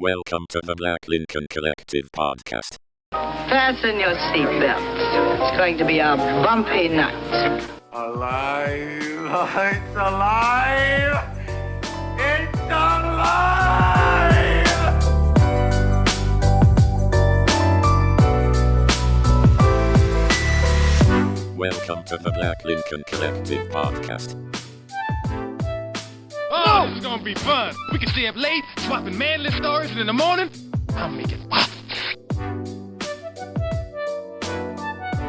Welcome to the Black Lincoln Collective podcast. Fasten your seatbelts. It's going to be a bumpy night. Alive! It's alive! It's alive! Welcome to the Black Lincoln Collective podcast. Oh, this is gonna be fun. We can stay up late, swapping manly stories, and in the morning, I'll make it pop.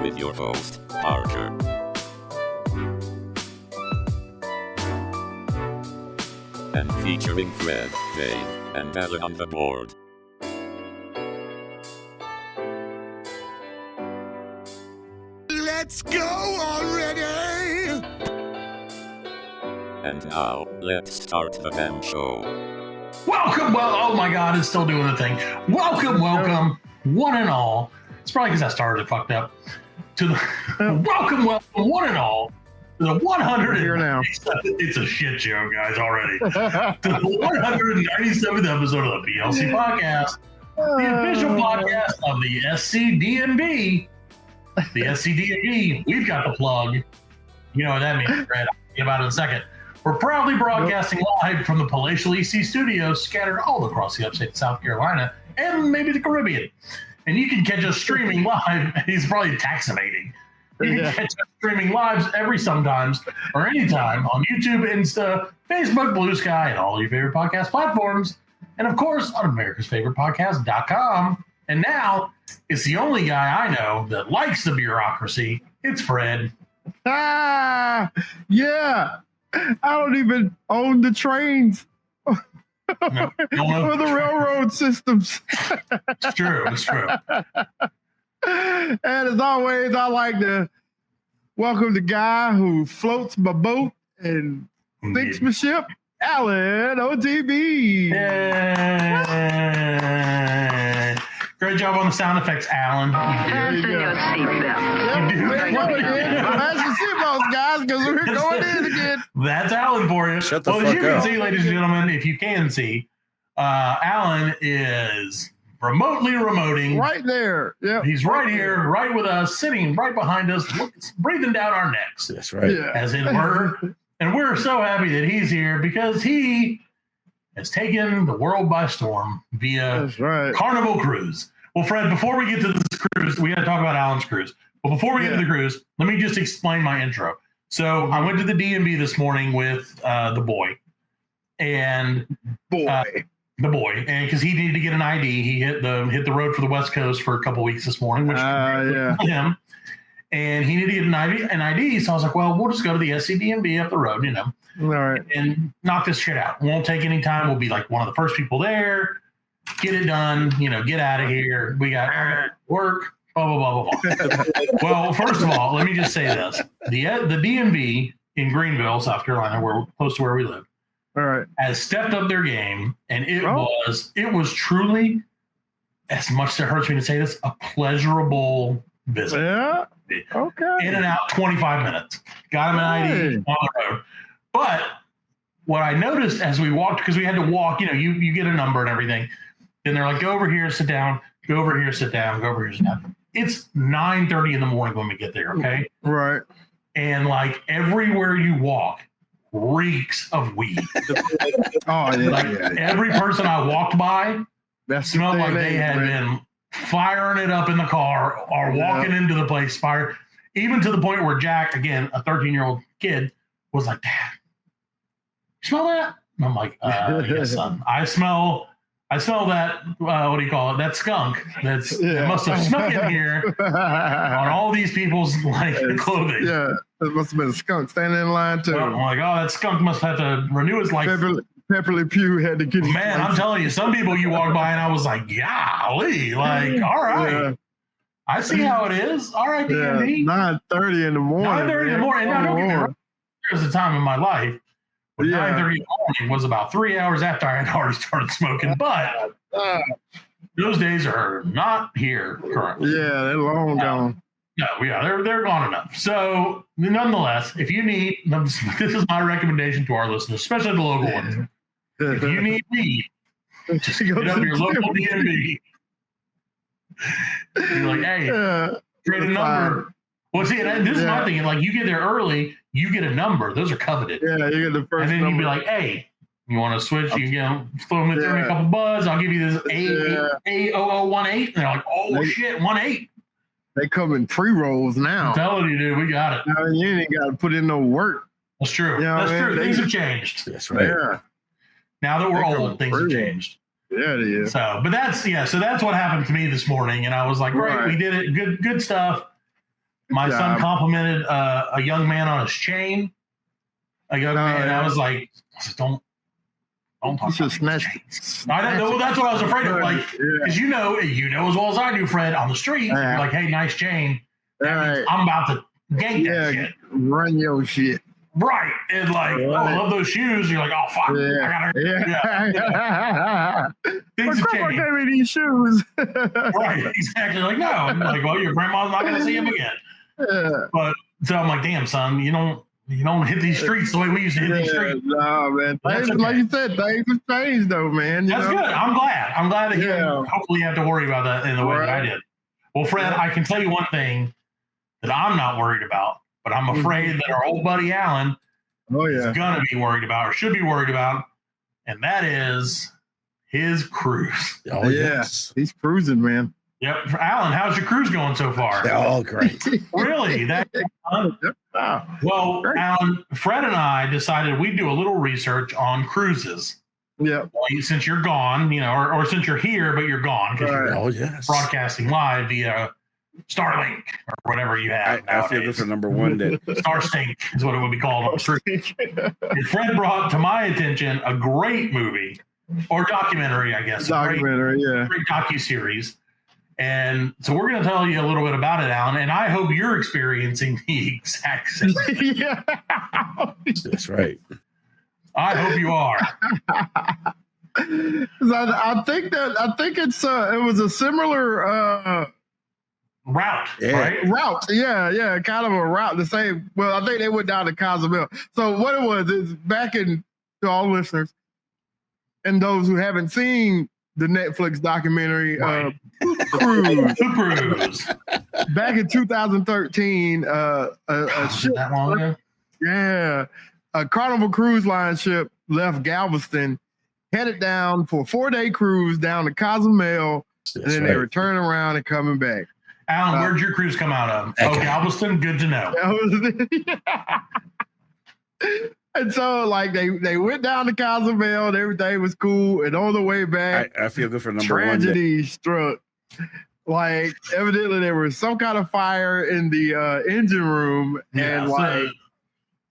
With your host, Parker. And featuring Fred, Dave, and Allan on the board. Let's go already! And now, let's start the damn show. Welcome, oh my god, it's still doing the thing. Welcome, one and all. It's probably because I started it fucked up. To the welcome, one and all. To the 197th, it's a shit show, guys, already. To the 197th episode of the PLC podcast, the official podcast of the SCDNB. The SCDNB, we've got the plug. You know what that means, Fred. I'll get about it in a second. We're proudly broadcasting live from the palatial EC studios scattered all across the upstate South Carolina and maybe the Caribbean. And you can catch us streaming live. He's probably tax evading. You can catch us streaming live sometimes or anytime on YouTube, Insta, Facebook, Blue Sky, and all your favorite podcast platforms. And of course, on americasfavoritepodcast.com. And now, it's the only guy I know that likes the bureaucracy. It's Fred. Yeah. I don't even own the trains or the railroad systems. It's true. And as always, I like to welcome the guy who floats my boat and sinks my ship, Allan, OTB. Yay. Great job on the sound effects, Allan. Fasten your seatbelts. We're going in. Fasten your seatbelts, guys, because we're going in again. That's Allan for you. Shut the as fuck you can up. see, ladies and gentlemen, if you can see, Allan is remotely remoting. Right there. Yeah. He's right here, right with us, sitting right behind us, breathing down our necks, That's right. Yeah. as it were. And we're so happy that he's here because he has taken the world by storm via That's right. Carnival Cruise. Well, Fred, before we get to this cruise, we got to talk about Allan's cruise. But before we get to the cruise, let me just explain my intro. So I went to the DMV this morning with the boy, and and because he needed to get an ID, he hit the road for the West Coast for a couple weeks this morning, which him. And he needed to get an ID, so I was like, well, we'll just go to the SCDNB up the road, All right. and knock this shit out. Won't take any time. We'll be like one of the first people there. Get it done. Get out of here. We got work. Blah blah blah blah blah. Well, first of all, let me just say this: the DMV in Greenville, South Carolina, where close to where we live, All right. has stepped up their game, and it was truly, as much as it hurts me to say this, a pleasurable visit. Yeah. Okay. In and out, 25 minutes. Got him an ID on the road. But what I noticed as we walked, because we had to walk, you get a number and everything. And they're like, go over here, sit down. Go over here, sit down. Go over here, sit down. It's 9:30 in the morning when we get there, okay? Right. And like everywhere you walk reeks of weed. Every person I walked by smelled like they had been firing it up in the car or walking into the place fire, even to the point where Jack, again, a 13-year-old kid, was like, Dad, you smell that? And I'm like, yes, son. I smell that, what do you call it? That skunk that must have snuck in here on all these people's clothing. Yeah, it must have been a skunk standing in line too. I'm like, oh, that skunk must have to renew his license. Pepperly Pew had to get his Man, I'm telling you, some people you walk by and I was like, golly, all right. Yeah. I see how it is. All right, DMV. 9:30 in the morning. 9:30 in the morning. Now, don't get me wrong. There was a time in my life when 9:30 in the morning was about 3 hours after I had already started smoking, but those days are not here currently. Yeah, they're long gone. No, they're gone enough. So, nonetheless, if you need, this is my recommendation to our listeners, especially the local ones. If you need weed, Just hit up your local DMV. You're like, hey, trade a number. Well, see, this is my thing. Like, you get there early, you get a number. Those are coveted. Yeah, you get the first and then number. you'd be like, hey, you want to switch? You can throw me a couple buds. I'll give you this A0018. And they're like, oh, shit, 18. They come in pre-rolls now. I'm telling you, dude, we got it. I mean, you ain't got to put in no work. That's true. You know That's true. Things have changed. That's right. Yeah. Now that we're old, things have changed. Yeah, it is. So, but that's what happened to me this morning. And I was like, great, we did it. Good stuff. My son complimented a young man on his chain. I was like, don't talk about chains. I don't know. That's what I was afraid of. Like, because you know as well as I do, Fred, on the street, you're like, hey, nice chain. That means I'm about to gank that shit. Run your shit. Right. And like, I love those shoes. You're like, oh, fuck. I gotta. Things have changed. Gave me these shoes. Right. Exactly. Like, no. I'm like, well, your grandma's not going to see him again. But so I'm like, damn, son, you don't hit these streets the way we used to hit these streets. No, man. Like you said, things have changed, though, man. That's good. I'm glad that you hopefully have to worry about that in the way that I did. Well, Fred, I can tell you one thing that I'm not worried about, but I'm afraid that our old buddy Allan is going to be worried about or should be worried about, and that is his cruise. Oh, yes. He's cruising, man. Yep. Allan, how's your cruise going so far? Oh, great. Really? Well, Allan, Fred and I decided we'd do a little research on cruises. Yeah. Well, since you're gone, or since you're here, but you're gone because you're broadcasting live via Starlink or whatever you have. I feel good for number one. Starstink is what it would be called on the street. And Fred brought to my attention a great movie or documentary, I guess. Great docuseries. And so we're going to tell you a little bit about it, Allan, and I hope you're experiencing the exact same thing. Yeah. That's right. I hope you are. I think it was a similar route, right? Route, yeah, kind of a route. The same. Well, I think they went down to Cozumel. So what it was is back in to all listeners and those who haven't seen the Netflix documentary Cruise. Back in 2013, a ship, that long ago? Yeah, a Carnival Cruise Line ship left Galveston, headed down for a 4-day cruise down to Cozumel, and then they were turning around and coming back. Allan, where'd your cruise come out of? Oh, Galveston? Good to know. And so, like, they went down to Cozumel and everything was cool. And on the way back, I feel good for number tragedy struck. Like, evidently there was some kind of fire in the engine room and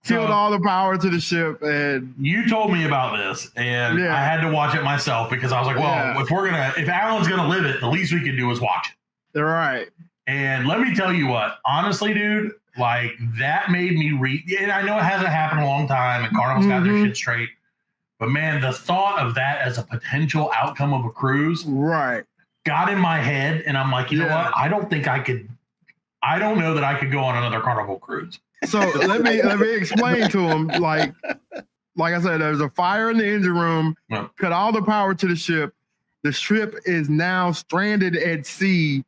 killed all the power to the ship. And you told me about this, and I had to watch it myself because I was like, well, if Allan's gonna live it, the least we can do is watch it. Right. And let me tell you what, honestly, dude, like that made me and I know it hasn't happened a long time and Carnival's got their shit straight, but man, the thought of that as a potential outcome of a cruise got in my head, and I'm like, you know what? I don't know that I could go on another Carnival cruise. So let me explain to him, like I said, there's a fire in the engine room, cut all the power to the ship. The ship is now stranded at sea,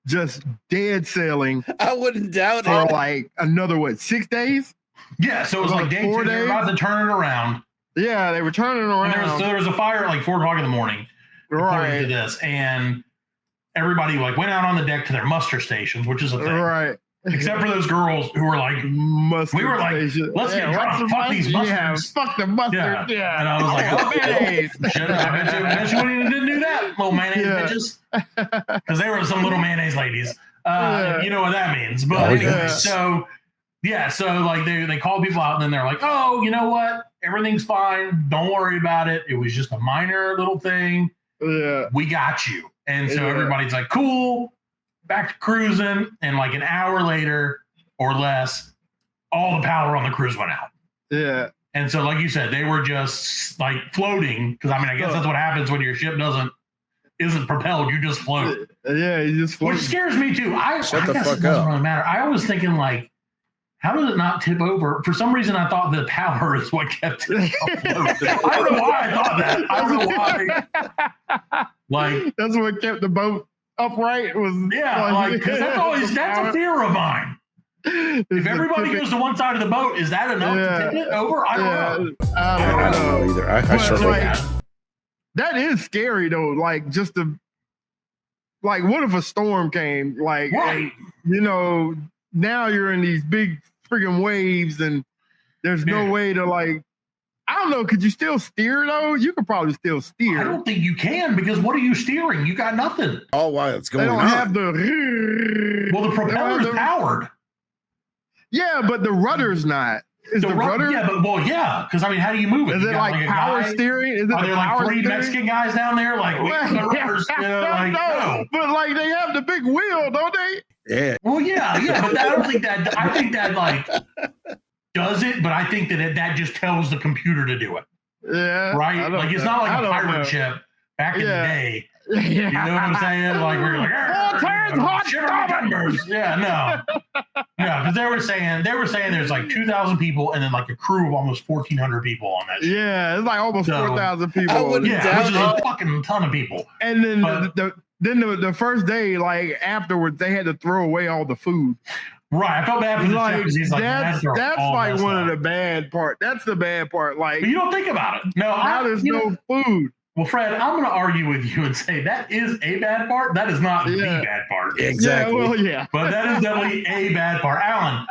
just dead sailing. I wouldn't doubt for like another 6 days? Yeah, so it was like day 2. They were about to turn it around. Yeah, they were turning it around. And there was a fire at like 4 o'clock in the morning. According to this, and everybody like went out on the deck to their muster stations, which is a thing. Except for those girls who were like, let's get drunk, fuck these mustards. Yeah, fuck the mustard. Yeah. And I was like, oh, mayonnaise. I bet you didn't do that, little mayonnaise bitches. Because they were some little mayonnaise ladies. You know what that means. But anyway, so like they called people out, and then they're like, oh, you know what? Everything's fine. Don't worry about it. It was just a minor little thing. Yeah. We got you. And so everybody's like, cool. Back to cruising, and like an hour later or less, all the power on the cruise went out. Yeah. And so, like you said, they were just like floating, because I mean, I guess that's what happens when your ship isn't propelled. You just float. Yeah, you just float. Which scares me too. I guess it fuck doesn't up. really matter. I was thinking like, how does it not tip over? For some reason, I thought the power is what kept it afloat. I don't know why I thought that. I don't know why. Like, that's what kept the boat upright. Was because that's a fear of mine. If everybody goes to one side of the boat, is that enough to tip it over? I don't know. I don't know either. I sure that is scary though. Like just what if a storm came? Like, right. You know, now you're in these big friggin' waves and there's no way to like, I don't know. Could you still steer though? You could probably still steer. I don't think you can because what are you steering? You got nothing. Oh, why it's going on? They don't have the. Well, the propeller is powered. Yeah, but the rudder's not. Is the rudder? Yeah, because I mean, how do you move it? Is it like power steering? Is it are there like 3 Mexican guys down there like the rudders? No. But like they have the big wheel, don't they? Yeah. Well, yeah, but I don't think that. I think that like does it, but I think that just tells the computer to do it. Yeah. Right. Like it's not like a pirate ship back in the day. You know what I'm saying? Like we're like, no, because they were saying there's like 2,000 people and then like a crew of almost 1,400 people on that ship. Yeah, it's like almost 4,000 people. Which is a fucking ton of people. And then the first day, like afterwards, they had to throw away all the food. Right, I felt bad for the chef because he's like, that's like one of the bad part. That's the bad part. Like, but you don't think about it. No, now there's no food. Well, Fred, I'm going to argue with you and say that is a bad part. That is not the bad part. Exactly. Yeah, well, yeah. But that is definitely a bad part. Allan,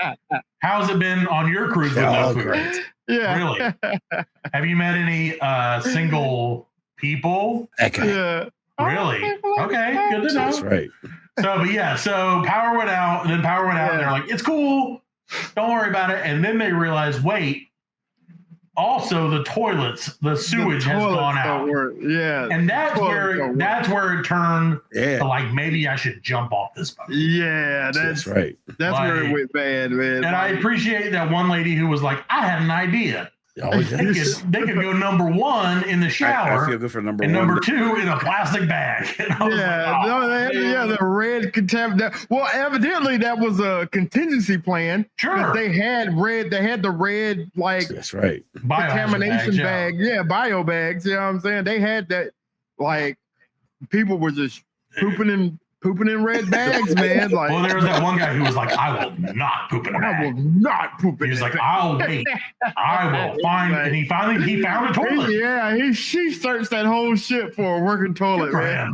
how's it been on your cruise with no food? Great. Yeah. Really? Have you met any single people? Okay. Yeah. Really? Okay, good to know. That's right. So power went out, and then power went out, and they're like, it's cool. Don't worry about it. And then they realized, wait, also the toilets, the sewage has gone out. Yeah. And that's where it turned to like, maybe I should jump off this boat. Yeah, that's right. That's like, where it went bad, man. And I appreciate that one lady who was like, I had an idea. Oh, they could go number 1 in the shower. I feel good for number 1. And number 2 in a plastic bag. The red contaminant. Well, evidently that was a contingency plan. Sure. They had the red like that's right. Contamination bag. Yeah, bio bags. You know what I'm saying? They had that like people were just pooping in red bags, man. Like, well, there was that one guy who was like, I will not poop in a bag. I will not poop in a bag. He was like, I'll wait. I will find, and he found a toilet. She searched that whole ship for a working toilet, man.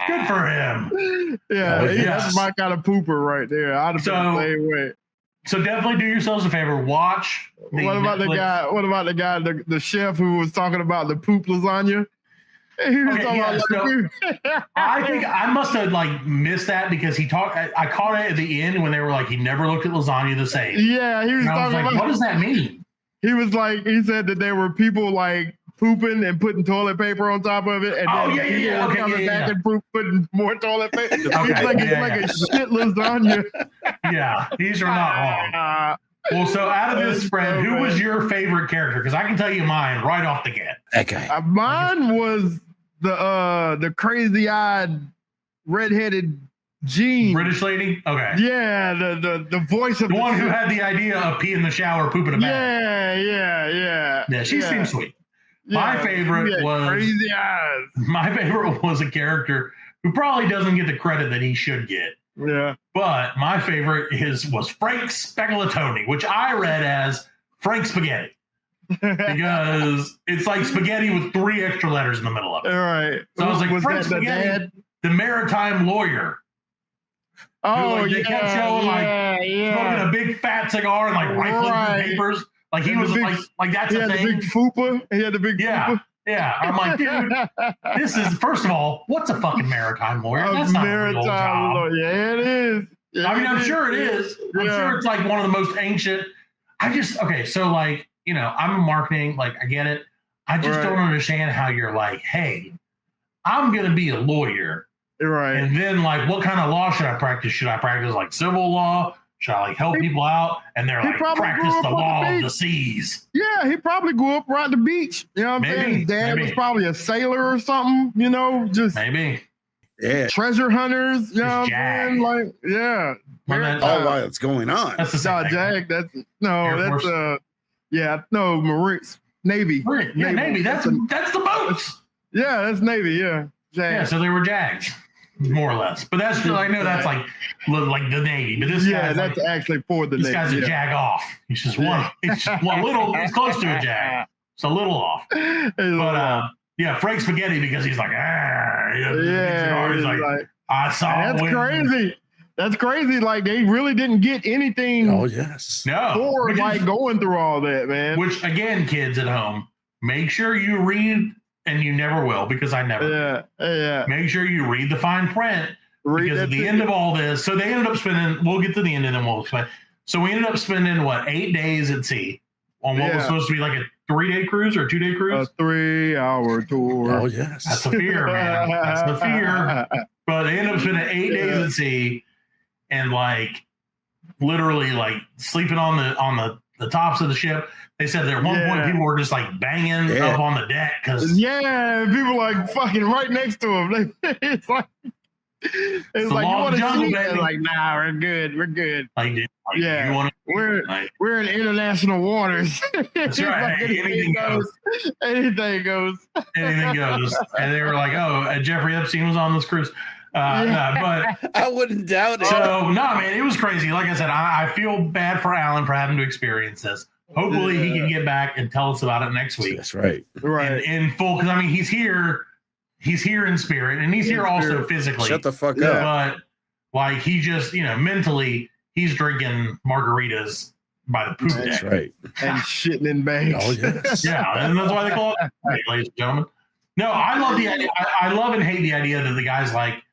Good for him. Yeah, that's my kind of pooper right there. I'd have been the same way. So definitely do yourselves a favor. Watch. What about the guy, the chef who was talking about the poop lasagna? I think I must have like missed that because I caught it at the end when they were like, he never looked at lasagna the same. Yeah, he was talking about what does that mean? He was like, he said that there were people like pooping and putting toilet paper on top of it, and then coming back and putting more toilet paper. It's like a shit lasagna. Yeah, these are not wrong. Well, so out of this, Fred, who was your favorite character? Because I can tell you mine right off the get. Okay. Mine was the crazy-eyed, redheaded Jean. British lady? Okay. Yeah, the voice of the one who had the idea of pee in the shower, poop in a bag. Yeah, she seemed sweet. My favorite was crazy eyes. My favorite was a character who probably doesn't get the credit that he should get. Yeah. But my favorite was Frank Spaghetti, which I read as Frank Spaghetti. Because it's like spaghetti with 3 extra letters in the middle of it. All right. So I was like, Frank Spaghetti, the maritime lawyer. Oh, they kept showing smoking a big fat cigar and like rifling through papers. Like he was like that's a thing. He had the big fupa. fupa. Yeah. I'm like, dude, this is, first of all, what's a fucking maritime lawyer? That's not a real job. Yeah, it is. Yeah, I mean, I'm sure it is. I'm sure it's like one of the most ancient. So like, you know, I'm in marketing, like I get it. I just don't understand how you're like, hey, I'm going to be a lawyer. Right. And then like, what kind of law should I practice? Should I practice like civil law? Should I like help people out? And they're like, practice the law of the seas. Yeah, he probably grew up right at the beach. You know what I'm saying? His dad was probably a sailor or something, you know, just. Maybe. Yeah. treasure hunters. You know what I'm saying? Like, yeah. Oh, wow, what's going on? That's the same thing. Jag. Air Force. Marines, Navy. Yeah, Navy. That's the boats. Yeah, that's Navy. Yeah. Jag. Yeah, so they were Jags, more or less. But that's still, I know that's like the Navy. But this guy's that's like, actually for the this Navy. guy's a Jag off. He's just one. It's just one little. It's close to a Jag. It's a little off. But yeah, Frank Spaghetti, because he's like, he's like, I saw. That's crazy. That's crazy. Like, they really didn't get anything. Oh, yes. No. For like going through all that, man. Which, again, kids at home, make sure you read, and you never will, because I never. Yeah. Make sure you read the fine print, because at the end of all this, so they ended up spending. We'll get to the end, and then we'll explain. So we ended up spending 8 days at sea on what was supposed to be like a 3-day cruise or a 2-day cruise. A 3-hour tour. Oh, yes. That's the fear, man. That's the fear. But they ended up spending 8 days at sea, and like literally like sleeping on the tops of the ship. They said that at one point people were just like banging up on the deck because people like fucking right next to them. It's like you want to see it? Like, nah, we're good. Like, we're in international waters. That's right. Like, anything goes. Anything goes. And they were like, Jeffrey Epstein was on this cruise. But I wouldn't doubt it. So no, man, it was crazy. Like I said, I feel bad for Allan for having to experience this. Hopefully he can get back and tell us about it next week. That's right. In full, because I mean he's here in spirit, and he's here also physically. Shut the fuck up. But like he just, mentally, he's drinking margaritas by the poop deck. That's right. And shitting in bags. Oh, yes. Yeah, and that's why they call it, ladies and gentlemen. No, I love the idea. I love and hate the idea that the guy's like,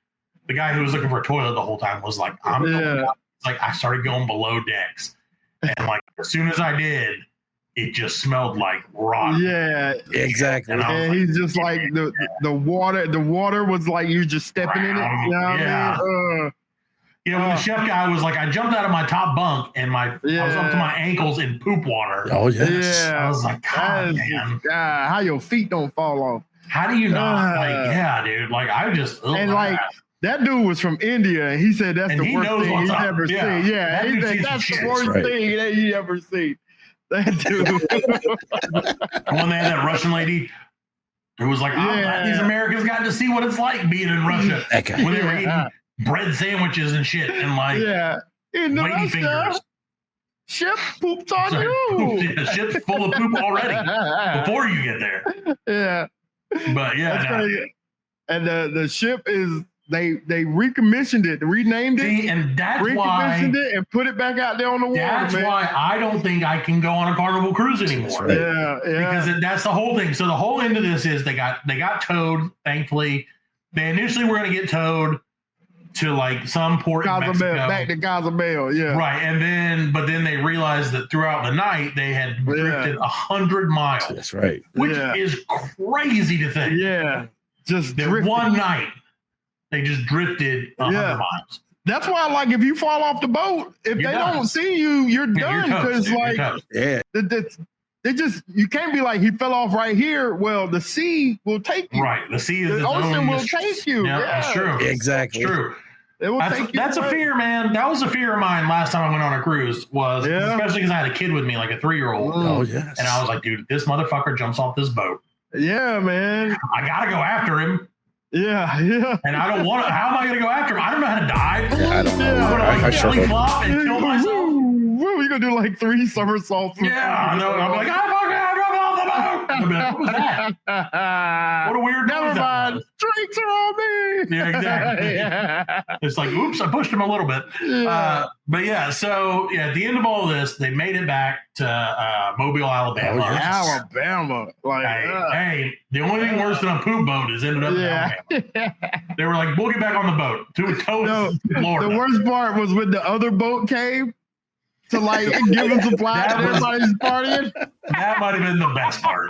the guy who was looking for a toilet the whole time was like, I started going below decks. And like, as soon as I did, it just smelled like rotten. Yeah, exactly. And he's just like the water was like you just stepping in it. You know what I mean? When the chef guy was like, I jumped out of my top bunk and I was up to my ankles in poop water. Oh, yes. Yeah. I was like, God, man. God, how your feet don't fall off. How do you not? Dude. Like, I just. And like, that dude was from India, and he said that's the worst thing he's ever seen. Yeah, he said that's the worst thing that he ever seen. That dude. When they had that Russian lady who was like, these Americans got to see what it's like being in Russia. When they were eating bread sandwiches and shit, and like lady fingers. Ship pooped on you. Ship's full of poop already before you get there. Yeah. But yeah. Crazy. And the ship is they recommissioned it, renamed it, and that's recommissioned it and put it back out there on the water. That's why I don't think I can go on a Carnival cruise anymore. Right. Yeah. Because that's the whole thing. So the whole end of this is they got towed. Thankfully, they initially were going to get towed to like some port in Mexico. Back to Cozumel, yeah. Right, but then they realized that throughout the night they had drifted 100 miles. That's right. Which is crazy to think. Yeah, just one night they just drifted 100 miles. That's why, like, if you fall off the boat, if they don't see you, you're done. Because they just, you can't be like, he fell off right here. Well, the sea will take you. Right, the ocean will take you. Yeah, that's true. Exactly. That's true. It will take you. That's a fear, man. That was a fear of mine last time I went on a cruise. Especially because I had a kid with me, like a 3-year-old. Oh yes. And I was like, dude, this motherfucker jumps off this boat. Yeah, man. I gotta go after him. Yeah. And I don't want to. How am I gonna go after him? I don't know how to dive. Yeah, I don't know. I'm gonna belly flop and kill myself. We're gonna do like 3 somersaults. Yeah, I know. I'm like, I drove off the boat. I'm like, what was that? What a weird noise that was. Drinks are on me. Yeah, exactly. It's like, oops, I pushed him a little bit. But yeah, so at the end of all this, they made it back to Mobile, Alabama. Alabama. Like, hey, the only thing worse than a poop boat is ended up in Alabama. They were like, we'll get back on the boat to Florida. The worst part was when the other boat came to like give them supplies and everybody's partying. That might have been the best part,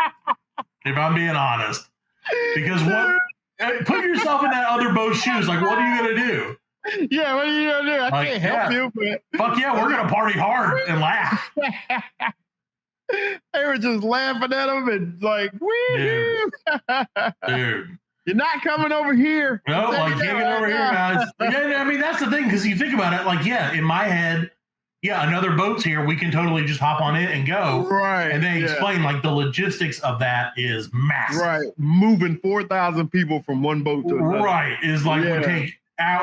if I'm being honest. Because put yourself in that other boat's shoes. Like, what are you gonna do? Yeah, what are you gonna do? I can't help you, but fuck yeah, we're gonna party hard and laugh. They were just laughing at him and like, dude. You're not coming over here. No, like can't get over here, guys. Yeah, I mean that's the thing because you think about it, like in my head, another boat's here. We can totally just hop on it and go. Right. And they explain like the logistics of that is massive. Right. Moving 4,000 people from one boat to another. Right. Is like would take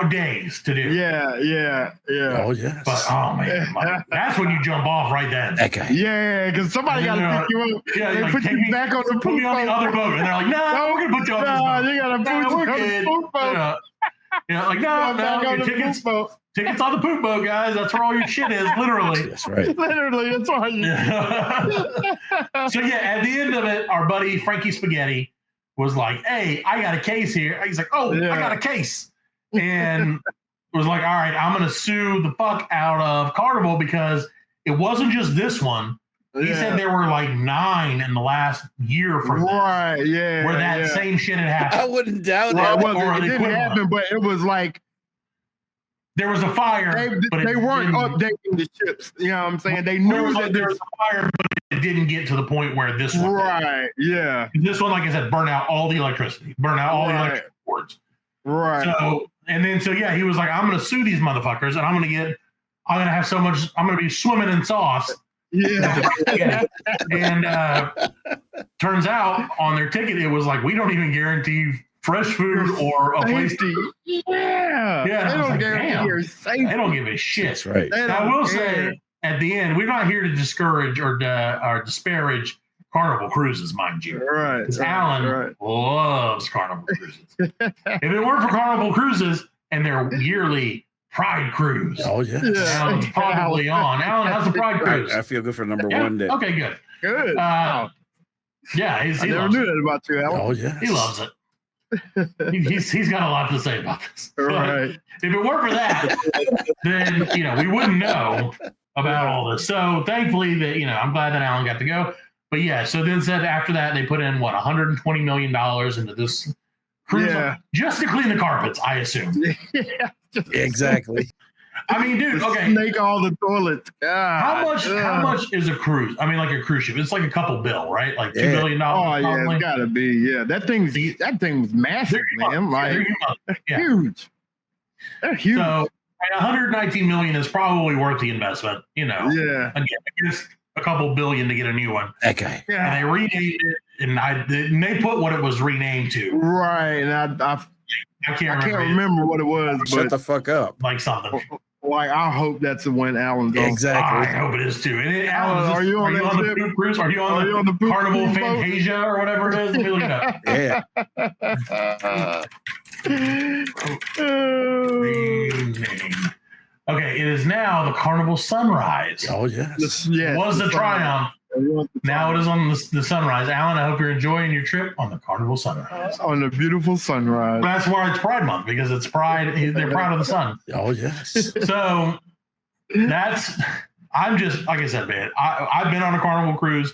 days to do. Yeah. Oh yes. But man, like, that's when you jump off right then. Okay. Yeah, because somebody got to pick you up. Yeah, they like, put you back on the put me on the other boat, and they're like, "No, we're gonna put you on this boat." They gotta put you on the poop boat. Like no, your tickets on the poop boat, guys. That's where all your shit is, literally. That's right. Literally, that's why you. So at the end of it, our buddy Frankie Spaghetti was like, "Hey, I got a case here." He's like, "Oh, I got a case," and was like, "All right, I'm gonna sue the fuck out of Carnival because it wasn't just this one." He said there were like 9 in the last year from this, where that same shit had happened. I wouldn't doubt Well, it. it didn't happen, but it was like there was a fire. They weren't updating the ships. You know what I'm saying? They knew that there was a fire, but it didn't get to the point where this one. Right. Yeah. This one, like I said, burned out all the electricity, burned out all the electric cords. Right. So he was like, I'm gonna sue these motherfuckers, and I'm gonna have so much. I'm gonna be swimming in sauce. Yeah. And turns out on their ticket it was like, we don't even guarantee fresh food or a place to Yeah. they don't guarantee your safety. They don't give a shit. That's right. I will say at the end, we're not here to discourage or disparage Carnival cruises, mind you. Right. Because Allan loves Carnival cruises. If it weren't for Carnival cruises and their yearly Pride cruise. Oh yeah. Allan's probably on. Allan has a Pride cruise. I feel good for number one day. Okay, good. Good. Yeah, I never knew that about you, Allan. Oh yeah. He loves it. He's got a lot to say about this. Right. If it weren't for that, then we wouldn't know about all this. So thankfully that I'm glad that Allan got to go. But so then said after that they put in $120 million into this cruise just to clean the carpets, I assume. Yeah. Exactly. I mean, dude, okay. Snake all the toilets. God. How much is a cruise? I mean, like a cruise ship. It's like a couple bill, right? Like $2 billion. Oh yeah, it's gotta be. Yeah, that thing's massive, man. Like huge. They're huge. So 119 million is probably worth the investment. Yeah. Again, just a couple billion to get a new one. Okay. Yeah. And they renamed it, and they put what it was renamed to. Right, and I can't remember what it was. Shut the fuck up. Like something. Like I hope that's when Allan's on. Exactly. I hope it is too. And Allan, are you on the poop cruise? Are you on the poop Carnival cruise Fantasia or whatever it is? Let me look it up. Yeah. Okay, it is now the Carnival Sunrise. Oh yes. It was the Triumph. Now it is on the Sunrise. Allan, I hope you're enjoying your trip on the Carnival Sunrise. On the beautiful sunrise. That's why it's Pride Month, because it's Pride. They're proud of the sun. Oh yes. So I'm just, like I said, man, I've been on a Carnival cruise.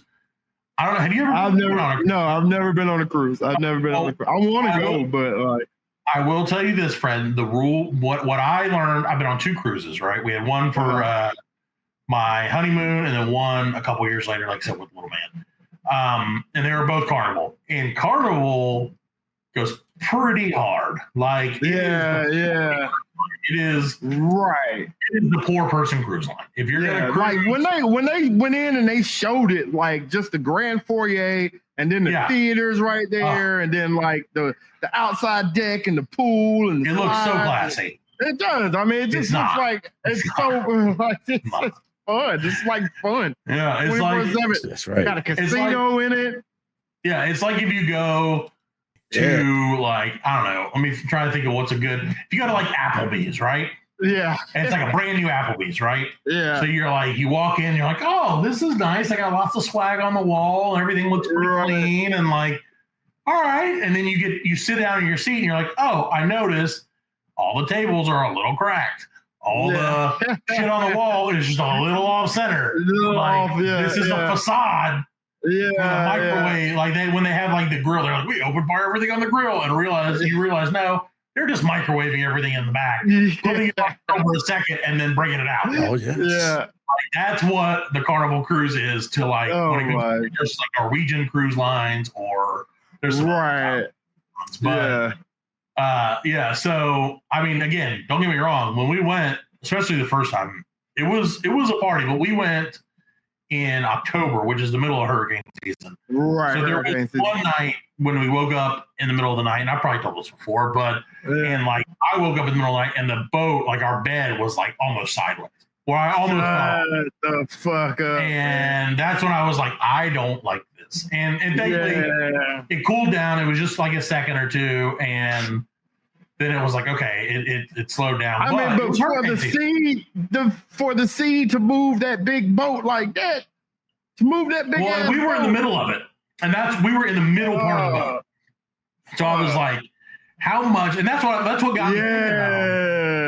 I don't know. Have you ever been on a cruise? No, I've never been on a cruise. I've never been on a cruise. I want to go, but like. I will tell you this, friend. The rule, what I learned, I've been on 2 cruises, right? We had one for my honeymoon, and then one a couple years later, like I said, with Little Man. And they were both Carnival. And Carnival goes pretty hard. Like it is right. It is the poor person cruise line. If you're gonna cruise, like when they went in and they showed it, like just the grand foyer, and then the theaters right there, and then like the outside deck and the pool, and it looks so classy. It does. I mean, it just looks like it's so like it's just fun. It's like fun. Yeah, it's like that's right. Got a casino in it. Yeah, it's like if you go to like, I don't know, let me try to think of what's a good, if you go to like Applebee's, right? Yeah. And it's like a brand new Applebee's, right? Yeah. So you're like, you walk in, you're like, oh, this is nice. I got lots of swag on the wall, and everything looks pretty clean, and like, all right. And then you sit down in your seat and you're like, oh, I noticed all the tables are a little cracked. All the shit on the wall is just a little off center. This is a facade. Yeah, the microwave, like when they have like the grill, they're like, we open fire everything on the grill, and you realize no, they're just microwaving everything in the back, putting it on for a second, and then bringing it out. Oh yes. Yeah, like, that's what the Carnival cruise is to like. When it goes, there's like Norwegian cruise lines, or there's some But yeah. So I mean, again, don't get me wrong. When we went, especially the first time, it was a party. But we went in October, which is the middle of hurricane season. Right. So there was one night when we woke up in the middle of the night, and I probably told this before, but and like I woke up in the middle of the night, and the boat, like our bed, was like almost sideways. Where I almost the fuck up. And that's when I was like, I don't like this. And thankfully, it cooled down. It was just like a second or two, and then it was like, okay, it slowed down. I mean, but for the sea to move that big boat like that, to move that big. Well, we were in the middle of it, and we were in the middle part of the boat. So I was like, how much? And that's what got me thinking about.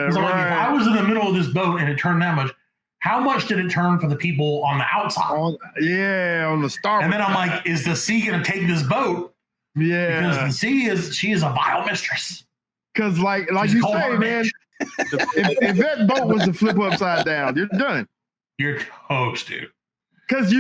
Like, if I was in the middle of this boat and it turned that much, how much did it turn for the people on the outside? On the starboard. And then I'm like, is the sea going to take this boat? Yeah. Because the sea she is a vile mistress. Because like you say, man, if that boat was to flip upside down, you're done. You're toast, dude. Because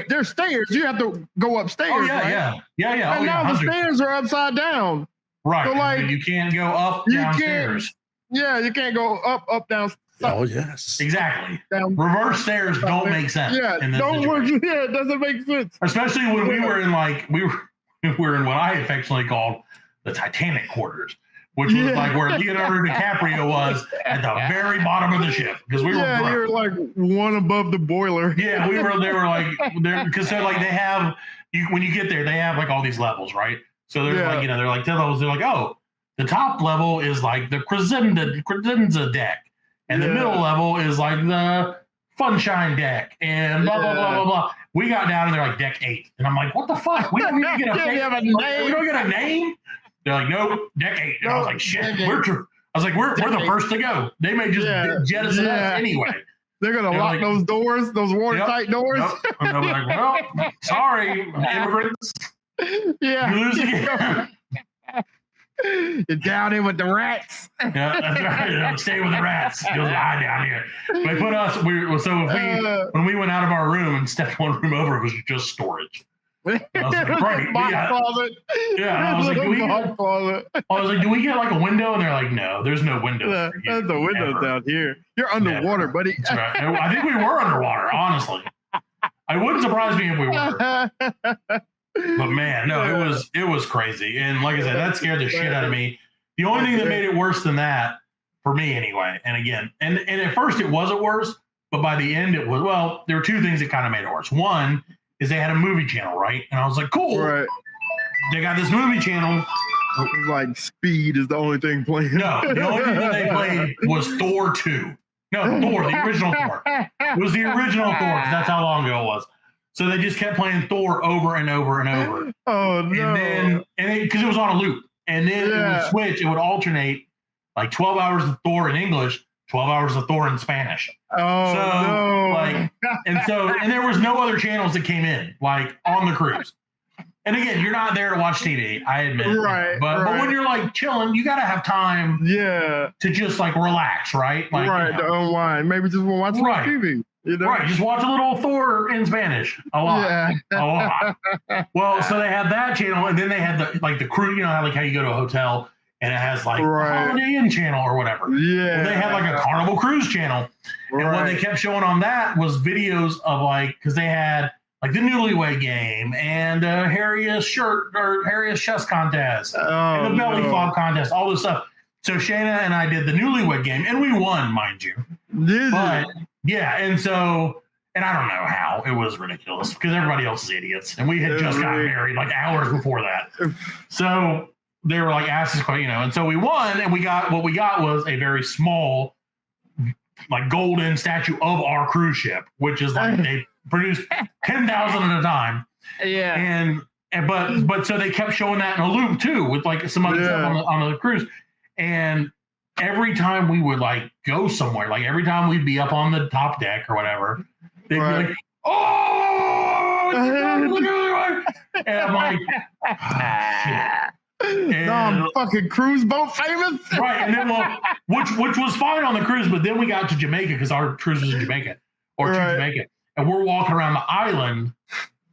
there's stairs. You have to go upstairs. Oh, yeah, right? yeah. And now the stairs are upside down. Right. So like, you can't go up downstairs. You can't go up, down. Oh, yes. Exactly. Down. Reverse stairs don't make sense. Yeah, don't work. Yeah, it doesn't make sense. Especially when we were in what I affectionately called the Titanic quarters, which was like where Leonardo DiCaprio was at the very bottom of the ship, because we were. Yeah, you're like one above the boiler. Yeah, we were. They were like because they're like they have when you get there, they have like all these levels, right? So there's like they're like 10 levels. They're like, oh, the top level is like the credenza deck. And the middle level is like the Funshine deck and blah, blah, blah, blah, blah. We got down and they're like deck 8. And I'm like, what the fuck? We don't even get a name. We don't get a name? They're like, no, deck 8. And I was like, shit, we're the first to go. They may just jettison us anyway. They're going to lock those doors, those watertight doors. Yep. And I'm like, well, sorry, immigrants. Yeah. You lose again. You're down in with the rats. Yeah, that's right. Stay with the rats. You'll die down here. They put us. When we went out of our room and stepped one room over, it was just storage. I was like, great. Closet. Yeah, I was like, do we get like a window? And they're like, no, there's no window. There's no windows down here. You're underwater, buddy. That's right. I think we were underwater. Honestly, it wouldn't surprise me if we were. But man, no, it was crazy. And like I said, that scared the shit out of me. The only thing that made it worse than that, for me anyway, and again, and at first it wasn't worse, but by the end it was, well, there were two things that kind of made it worse. One is they had a movie channel, right? And I was like, cool. Right. They got this movie channel. It was like Speed is the only thing playing. No, the only thing that they played was Thor 2. No, Thor, the original Thor. It was the original Thor, because that's how long ago it was. So they just kept playing Thor over and over and over. Oh, no. And then, because it was on a loop. And then it would switch. It would alternate like 12 hours of Thor in English, 12 hours of Thor in Spanish. Oh, no. And there was no other channels that came in, like, on the cruise. And again, you're not there to watch TV, I admit. Right. But when you're, like, chilling, you got to have time to just, like, relax, right? Like, to unwind. Maybe just watch TV. You know? Right, just watch a little Thor in Spanish. A lot. Well, so they had that channel, and then they had the crew, like how you go to a hotel and it has like the Holiday Inn channel or whatever. Yeah. Well, they had like a Carnival Cruise channel. And what they kept showing on that was videos of like, because they had like the Newlywed Game and Harriest Chess Contest and the Belly Flop Contest, all this stuff. So Shayna and I did the Newlywed Game, and we won, mind you. Yeah, and I don't know how. It was ridiculous because everybody else is idiots. And we had just gotten married like hours before that. So they were like, asked us, and so we won, and what we got was a very small, like golden statue of our cruise ship, which is like they produced 10,000 at a time. Yeah. And but so they kept showing that in a loop too, with like some other stuff on the cruise. And every time we would like go somewhere, like every time we'd be up on the top deck or whatever, they'd be like, "Oh!" And I'm like, "Oh, shit." I'm fucking cruise boat famous, right? And then, which was fine on the cruise, but then we got to Jamaica because our cruise was in Jamaica to Jamaica, and we're walking around the island,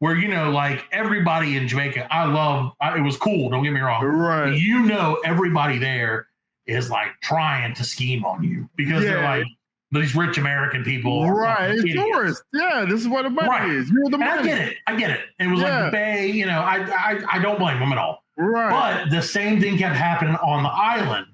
where, you know, like everybody in Jamaica, it was cool, don't get me wrong. Right. But you know, everybody there is like trying to scheme on you because they're like these rich American people. Right. It's tourists. Yeah, this is what the money is. You're the money. I get it. It was like the Bay, you know, I don't blame them at all. Right. But the same thing kept happening on the island.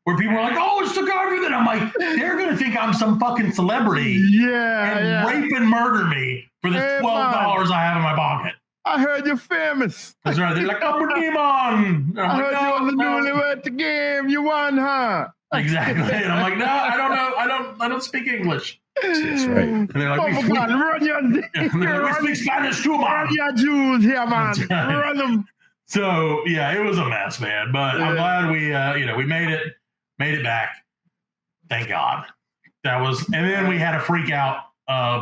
Where people are like, oh, it's the government. I'm like, they're going to think I'm some fucking celebrity. And rape and murder me for this $12 I have in my pocket. I heard you're famous. That's right. They're like, oh, Demon. I heard you on the newlywed the game. You won, huh? Exactly. And I'm like, no, I don't know. I don't speak English. That's right. And they're like, we speak Spanish too, man. Run your Jews here, man. Run them. So yeah, it was a mess, man. But I'm glad we made it back. Thank God. And then we had a freak out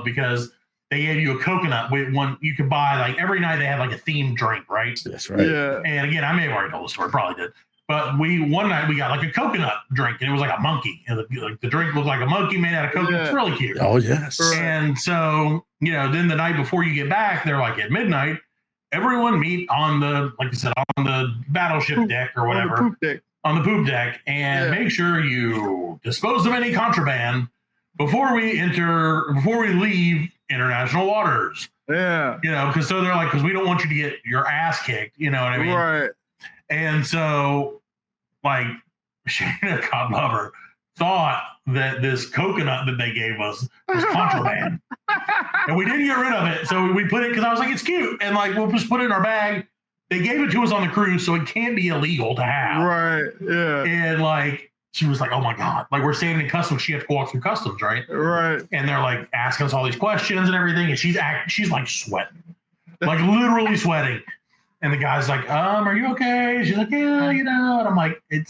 because they gave you a coconut with one you could buy, like every night they had like a themed drink, right? That's right. Yeah. And again, I may have already told the story, probably did. But one night we got like a coconut drink, and it was like a monkey. And the drink looked like a monkey made out of coconut. It's really cute. Oh yes. And so, you know, then the night before you get back, they're like at midnight, everyone meet on the, like you said, on the battleship deck or whatever. On the poop deck, and make sure you dispose of any contraband before we leave international waters. Yeah. You know, because we don't want you to get your ass kicked. You know what I mean? Right. And so, like, Shayna, God love her, thought that this coconut that they gave us was contraband. And we didn't get rid of it. So we put it, because I was like, it's cute. And, like, we'll just put it in our bag. They gave it to us on the cruise, so it can't be illegal to have. Right, yeah. And, like, she was like, oh, my God. Like, we're standing in customs. She had to walk through customs, right? Right. And they're, like, asking us all these questions and everything. And she's like, sweating. Like, literally sweating. And the guy's like, are you okay? She's like, yeah, you know. And I'm like, I'm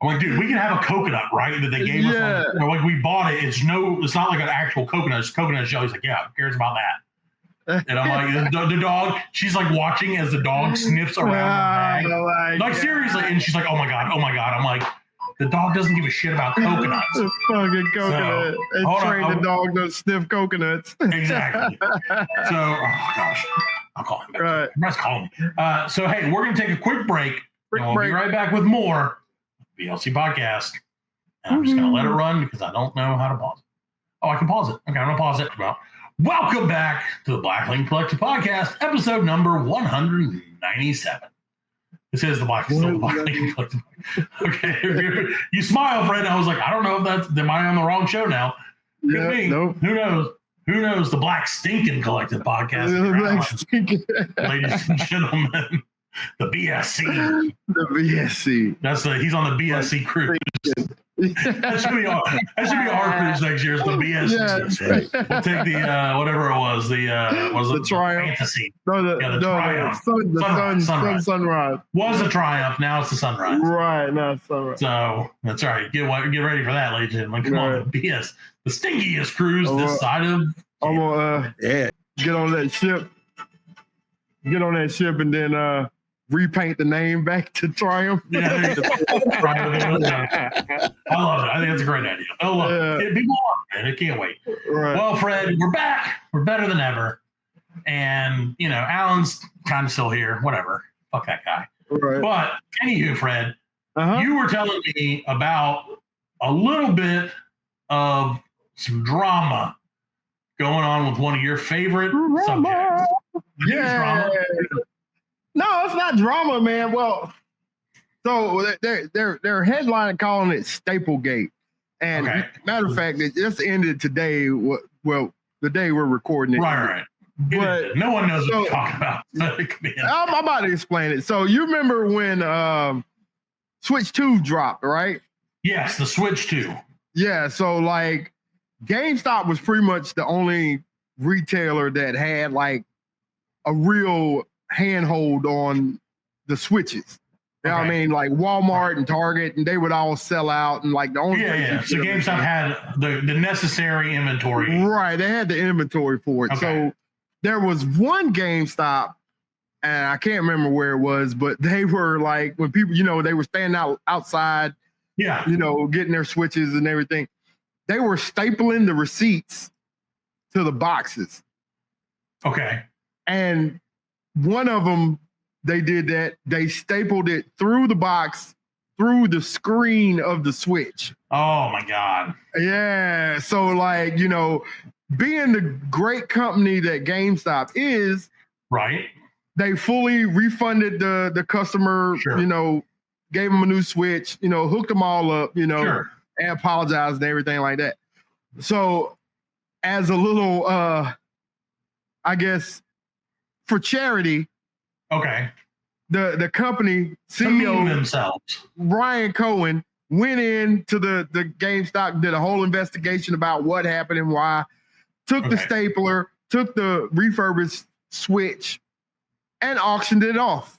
like, dude, we can have a coconut, right? That they gave us. Like, we bought it. It's not like an actual coconut. It's coconut shell. He's like, yeah, who cares about that? And I'm like, the dog, she's like watching as the dog sniffs around the bag. Like, seriously. And she's like, oh my God. I'm like, the dog doesn't give a shit about coconuts. It's fucking coconut. And train the dog to sniff coconuts. Exactly. So, oh gosh. I'll call him back. Right. Everybody's calling me. So, hey, we're going to take a quick break. And we'll be right back with more BLC Podcast. And I'm just going to let it run because I don't know how to pause it. Oh, I can pause it. Okay, I'm going to pause it. Well, welcome back to the Blackling Collective Podcast, episode number 197. This is the Blackling Collective. Okay, you smile, Fred. I was like, I don't know if am I on the wrong show now? Could be. Nope. Who knows? Who knows? The Black Stinking Collective Podcast. Ladies and gentlemen, the BSC. The BSC. He's on the BSC cruise. That should be our cruise next year. Is the BSC. Yeah, that's right. We'll take the whatever it was. The Triumph. Fantasy. No, the Triumph. The Sunrise. Was a Triumph. Now it's the Sunrise. Right. Now it's Sunrise. So that's all right. Get ready for that, ladies and gentlemen. Come on, the BS. The stinkiest cruise this side of. I'm gonna get on that ship. Get on that ship and then repaint the name back to Triumph. Yeah, I love it. I think that's a great idea. Oh, look, people love it. I can't wait. Right. Well, Fred, we're back. We're better than ever. And, you know, Allan's kind of still here. Whatever. Fuck that guy. Right. But, anywho, Fred, you were telling me about a little bit of some drama going on with one of your favorite subjects. Yeah. No, it's not drama, man. Well, so they're headline calling it Staplegate, and matter of fact, it just ended today. Well, the day we're recording it. Right. But no one knows what you're talking about. I'm about to explain it. So you remember when Switch 2 dropped, right? Yes, the Switch 2. Yeah. So like, GameStop was pretty much the only retailer that had like a real handhold on the Switches. You know what I mean? Like Walmart and Target, and they would all sell out, and like the only So GameStop had the necessary inventory. Right, they had the inventory for it. So there was one GameStop, and I can't remember where it was, but they were like, when people, you know, they were standing outside, you know, getting their Switches and everything. They were stapling the receipts to the boxes. Okay. And one of them, they did that. They stapled it through the box, through the screen of the Switch. Oh my God. Yeah. So like, you know, being the great company that GameStop is, right? They fully refunded the customer, Sure. you know, gave them a new Switch, you know, hooked them all up, you know, Sure. and apologized and everything like that. So as a little, I guess, for charity, okay, the company CEO CEO themselves, Ryan Cohen, went into the GameStop, did a whole investigation about what happened and why, took the stapler, took the refurbished Switch, and auctioned it off.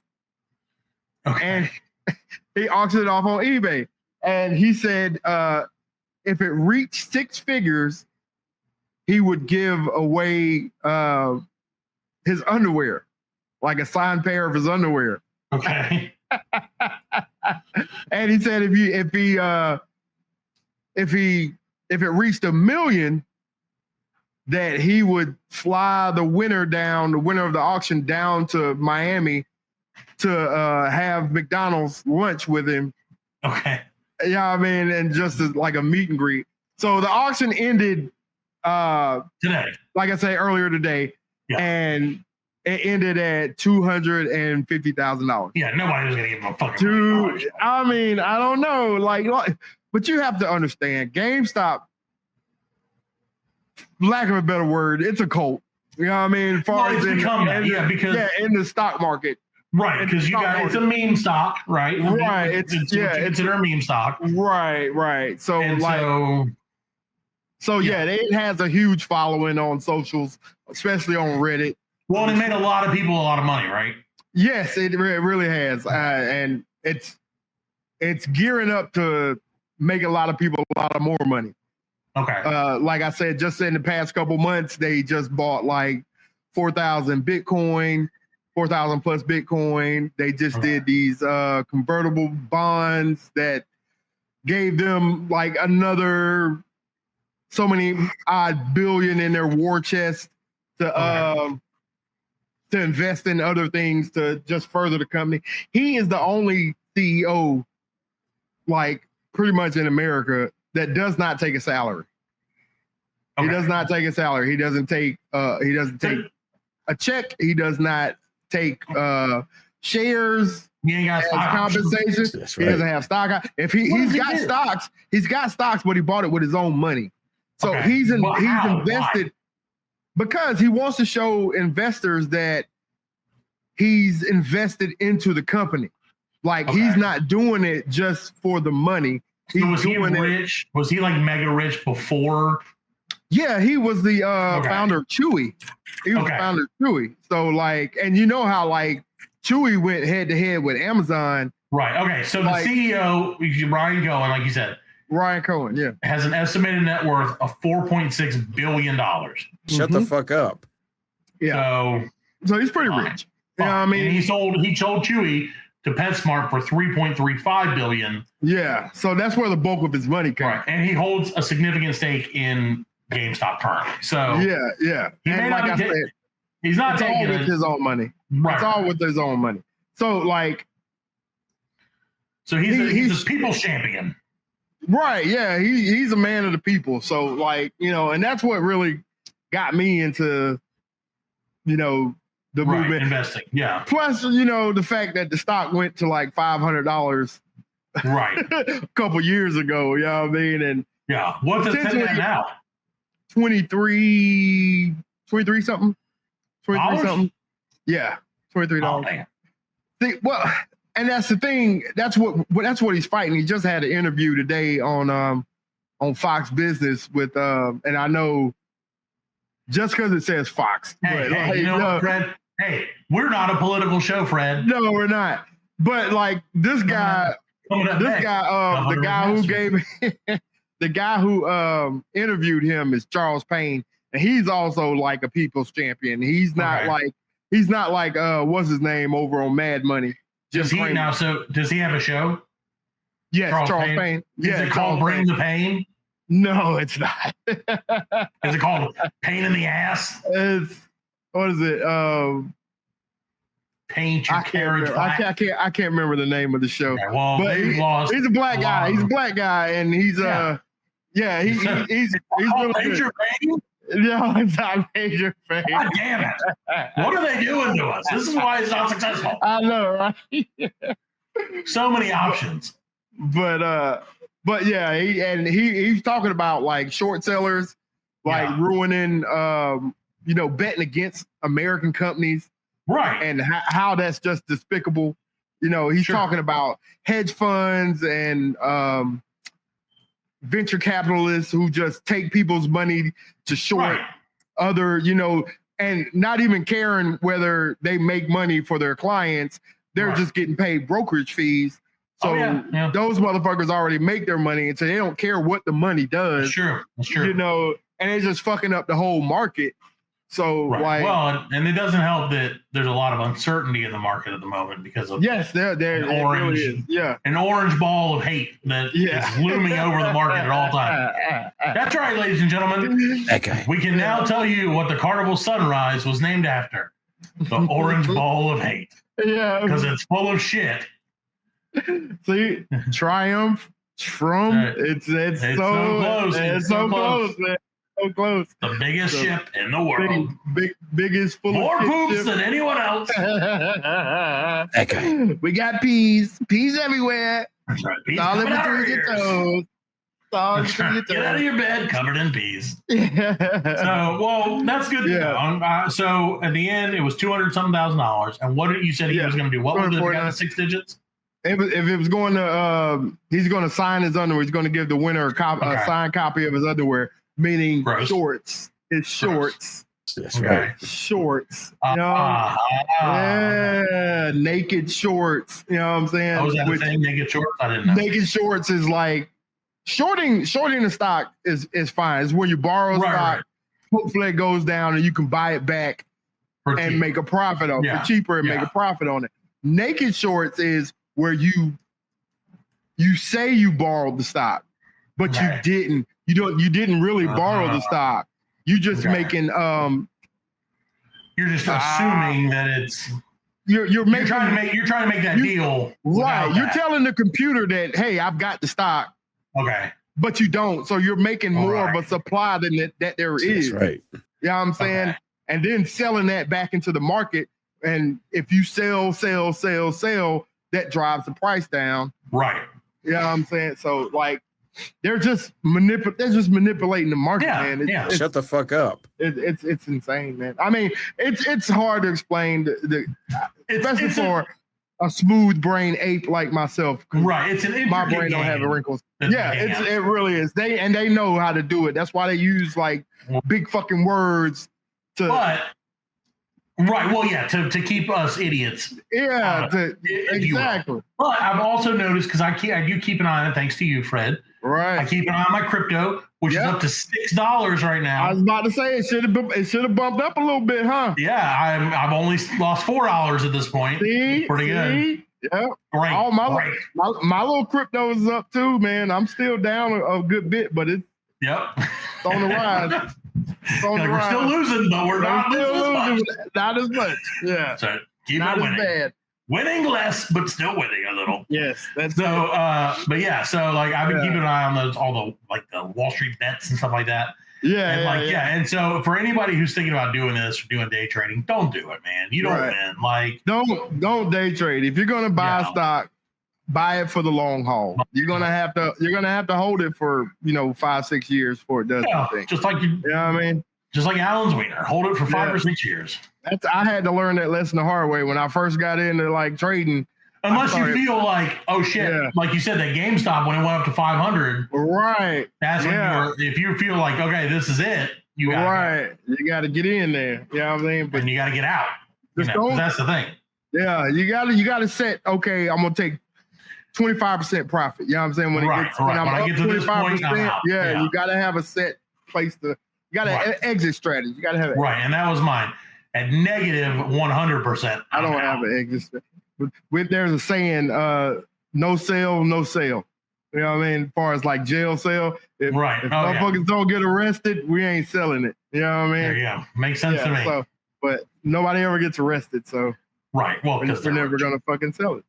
Okay. And he auctioned it off on eBay. And he said if it reached 6 figures, he would give away his underwear, like a signed pair of his underwear. Okay. And he said if it reached 1 million, that he would fly the winner of the auction down to Miami to have McDonald's lunch with him. Okay. Yeah, I mean, and just as like a meet and greet. So the auction ended today, like I said earlier today, and it ended at $250,000. Yeah, nobody was gonna give him a fucking $1 million. I mean, I don't know, like, but you have to understand, GameStop, lack of a better word, it's a cult. You know what I mean? As far as in the stock market. Right, because you got it's a meme stock, right? Right. It's consider a meme stock. Right. So it has a huge following on socials, especially on Reddit. Well, it made a lot of people a lot of money, right? Yes, it really has, and it's gearing up to make a lot of people a lot of more money. Okay. Like I said, just in the past couple months, they just bought like 4,000 Bitcoin, 4,000 plus Bitcoin. They just did these convertible bonds that gave them like another so many odd billion in their war chest to invest in other things to just further the company. He is the only CEO, like pretty much in America, that does not take a salary. He does not take a salary. He doesn't take a check. He does not take shares as compensation. That's He right. doesn't have stock. If he's got stocks, but he bought it with his own money. So he's invested because he wants to show investors that he's invested into the company. Like he's not doing it just for the money. So was he rich? Was he like mega rich before? Yeah, he was the founder of Chewy. He was the founder of Chewy. So like, and you know how like Chewy went head to head with Amazon. Right. Okay. So the CEO, Ryan Cohen, like you said, Ryan Cohen, has an estimated net worth of $4.6 billion. Shut the fuck up. Yeah. So he's pretty rich. You know what I mean? And he sold Chewy to PetSmart for $3.35 billion. Yeah. So that's where the bulk of his money comes. Right. And he holds a significant stake in GameStop currently. So yeah. And like I said, he's not it's taking all with his own money. Right. It's all with his own money. So like, so he's a people's champion. Right. Yeah. He's a man of the people. So like, you know, and that's what really got me into, you know, the movement. Investing. Yeah. Plus, you know, the fact that the stock went to like $500 right a couple years ago. You know what I mean? And what's it now? 23 something. 23 something. Yeah. $23. Oh, man. Well, and that's the thing. That's what he's fighting. He just had an interview today on Fox Business with and I know just because it says Fox. Hey, you know what, Fred? Hey, we're not a political show, Fred. No, we're not. But like this guy, the guy who interviewed him is Charles Payne, and he's also like a people's champion. He's not like what's his name over on Mad Money. Does he have a show? Yes, Charles Payne. Is it called Bring the Pain? No, it's not. Is it called Pain in the Ass? what is it? Paint your carriage black. I can't remember the name of the show. Okay, well, but he's a black guy. He's a black guy, and he's he's really Major Pain? No, it's not Major Pain. God damn it! What are they doing to us? This is why it's not successful. I know, right? So many options. But yeah, he's talking about like short sellers, like ruining, betting against American companies. Right. And how that's just despicable. He's talking about hedge funds and venture capitalists who just take people's money to short other, and not even caring whether they make money for their clients. They're just getting paid brokerage fees. So those motherfuckers already make their money, and so they don't care what the money does. Sure. And it's just fucking up the whole market. So and it doesn't help that there's a lot of uncertainty in the market at the moment because of there orange, really an orange ball of hate that is looming over the market at all times. That's right, ladies and gentlemen. Okay. We can now tell you what the Carnival Sunrise was named after: the orange ball of hate. Yeah, because it's full of shit. See, Triumph, Trump. It's so close. It's so close, man. So close. The biggest ship in the world. Biggest full more of poops ship. than anyone else. Okay. We got peas everywhere. That's right. Peas all in coming out of between your your ears. toes. That's right. Get out of your bed covered in peas. So, well, that's good. Yeah. So at the end, it was $200,000. And what did you said he was going to do? What was the 6 digits? If it was going to, he's going to sign his underwear. He's going to give the winner a signed copy of his underwear, meaning shorts. His shorts. That's right. Shorts. Naked shorts. You know what I'm saying? Oh, was that the thing? Naked shorts? I didn't know. Naked shorts is like shorting the stock is fine. It's when you borrow stock, hopefully it goes down and you can buy it back and make a profit on it for cheaper and make a profit on it. Naked shorts is where you say you borrowed the stock, but you didn't. You didn't really borrow the stock. You just making you're just assuming that it's you're trying to make that deal. Right. You're telling the computer that, hey, I've got the stock. Okay. But you don't. So you're making more of a supply than that there is. That's right. You know what I'm saying? Okay. And then selling that back into the market. And if you sell, that drives the price down. Right. You know what I'm saying? So like they're just manipulating the market, man. It's, shut the fuck up. It's insane, man. I mean, it's hard to explain especially for a smooth brain ape like myself. Right. It's an my brain don't have the wrinkles. It really is. They know how to do it. That's why they use like big fucking words to to keep us idiots. Yeah, exactly. But I've also noticed, because I do keep an eye on it, thanks to you, Fred. Right. I keep an eye on my crypto, which is up to $6 right now. I was about to say it should have bumped up a little bit, huh? Yeah, I've only lost $4 at this point. Pretty good. Yeah. Great. All my little crypto is up too, man. I'm still down a good bit, but it's on the rise. We're still losing, but we're not losing not as much. Yeah. So keep not it winning. As bad. Winning less, but still winning a little. Yes, that's so. But yeah, so like I've been keeping an eye on all the Wall Street bets and stuff like that. And so for anybody who's thinking about doing this or doing day trading, don't do it, man. You don't win. Like don't day trade. If you're gonna buy a stock, buy it for the long haul. You're gonna have to hold it for 5-6 years before it does anything. Just like you know what I mean. Just like Allan's wiener, hold it for 5 or 6 years. I had to learn that lesson the hard way when I first got into like trading. Unless you feel like, oh shit, like you said, that GameStop when it went up to 500. Right. That's when if you feel like, okay, this is it, you gotta go. You got to get in there. You know what I mean? But you got to get out. That's the thing. Yeah, you got to set. Okay, I'm gonna take 25% profit. You know what I'm saying? When I get to 25%, you got to have a set place to. You got an exit strategy. You got to have it. Right, and that was mine. At negative 100%. I don't have an exit strategy. There's a saying, no sale, no sale. You know what I mean? As far as like jail sale. If motherfuckers don't get arrested, we ain't selling it. You know what I mean? There you go. Makes sense to me. So But nobody ever gets arrested, so Right. Well, because we're never gonna fucking sell it.